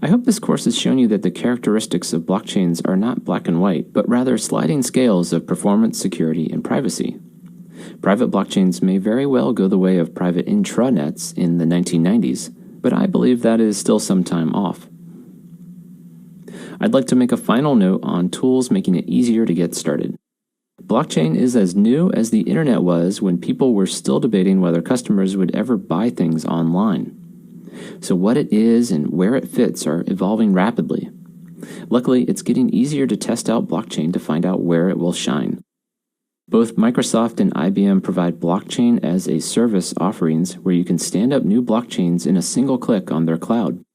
Speaker 2: I hope this course has shown you that the characteristics of blockchains are not black and white, but rather sliding scales of performance, security, and privacy. Private blockchains may very well go the way of private intranets in the 1990s, but I believe that is still some time off. I'd like to make a final note on tools making it easier to get started. Blockchain is as new as the internet was when people were still debating whether customers would ever buy things online. So what it is and where it fits are evolving rapidly. Luckily, it's getting easier to test out blockchain to find out where it will shine. Both Microsoft and IBM provide blockchain as a service offerings where you can stand up new blockchains in a single click on their cloud.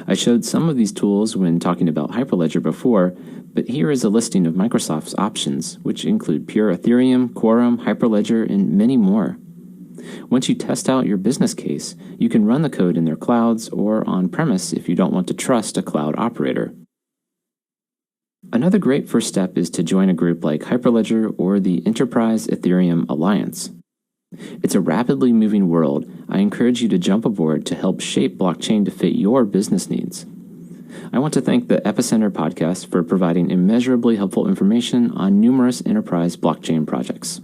Speaker 2: I showed some of these tools when talking about Hyperledger before, but here is a listing of Microsoft's options, which include pure Ethereum, Quorum, Hyperledger, and many more. Once you test out your business case, you can run the code in their clouds or on-premise if you don't want to trust a cloud operator. Another great first step is to join a group like Hyperledger or the Enterprise Ethereum Alliance. It's a rapidly moving world. I encourage you to jump aboard to help shape blockchain to fit your business needs. I want to thank the Epicenter podcast for providing immeasurably helpful information on numerous enterprise blockchain projects.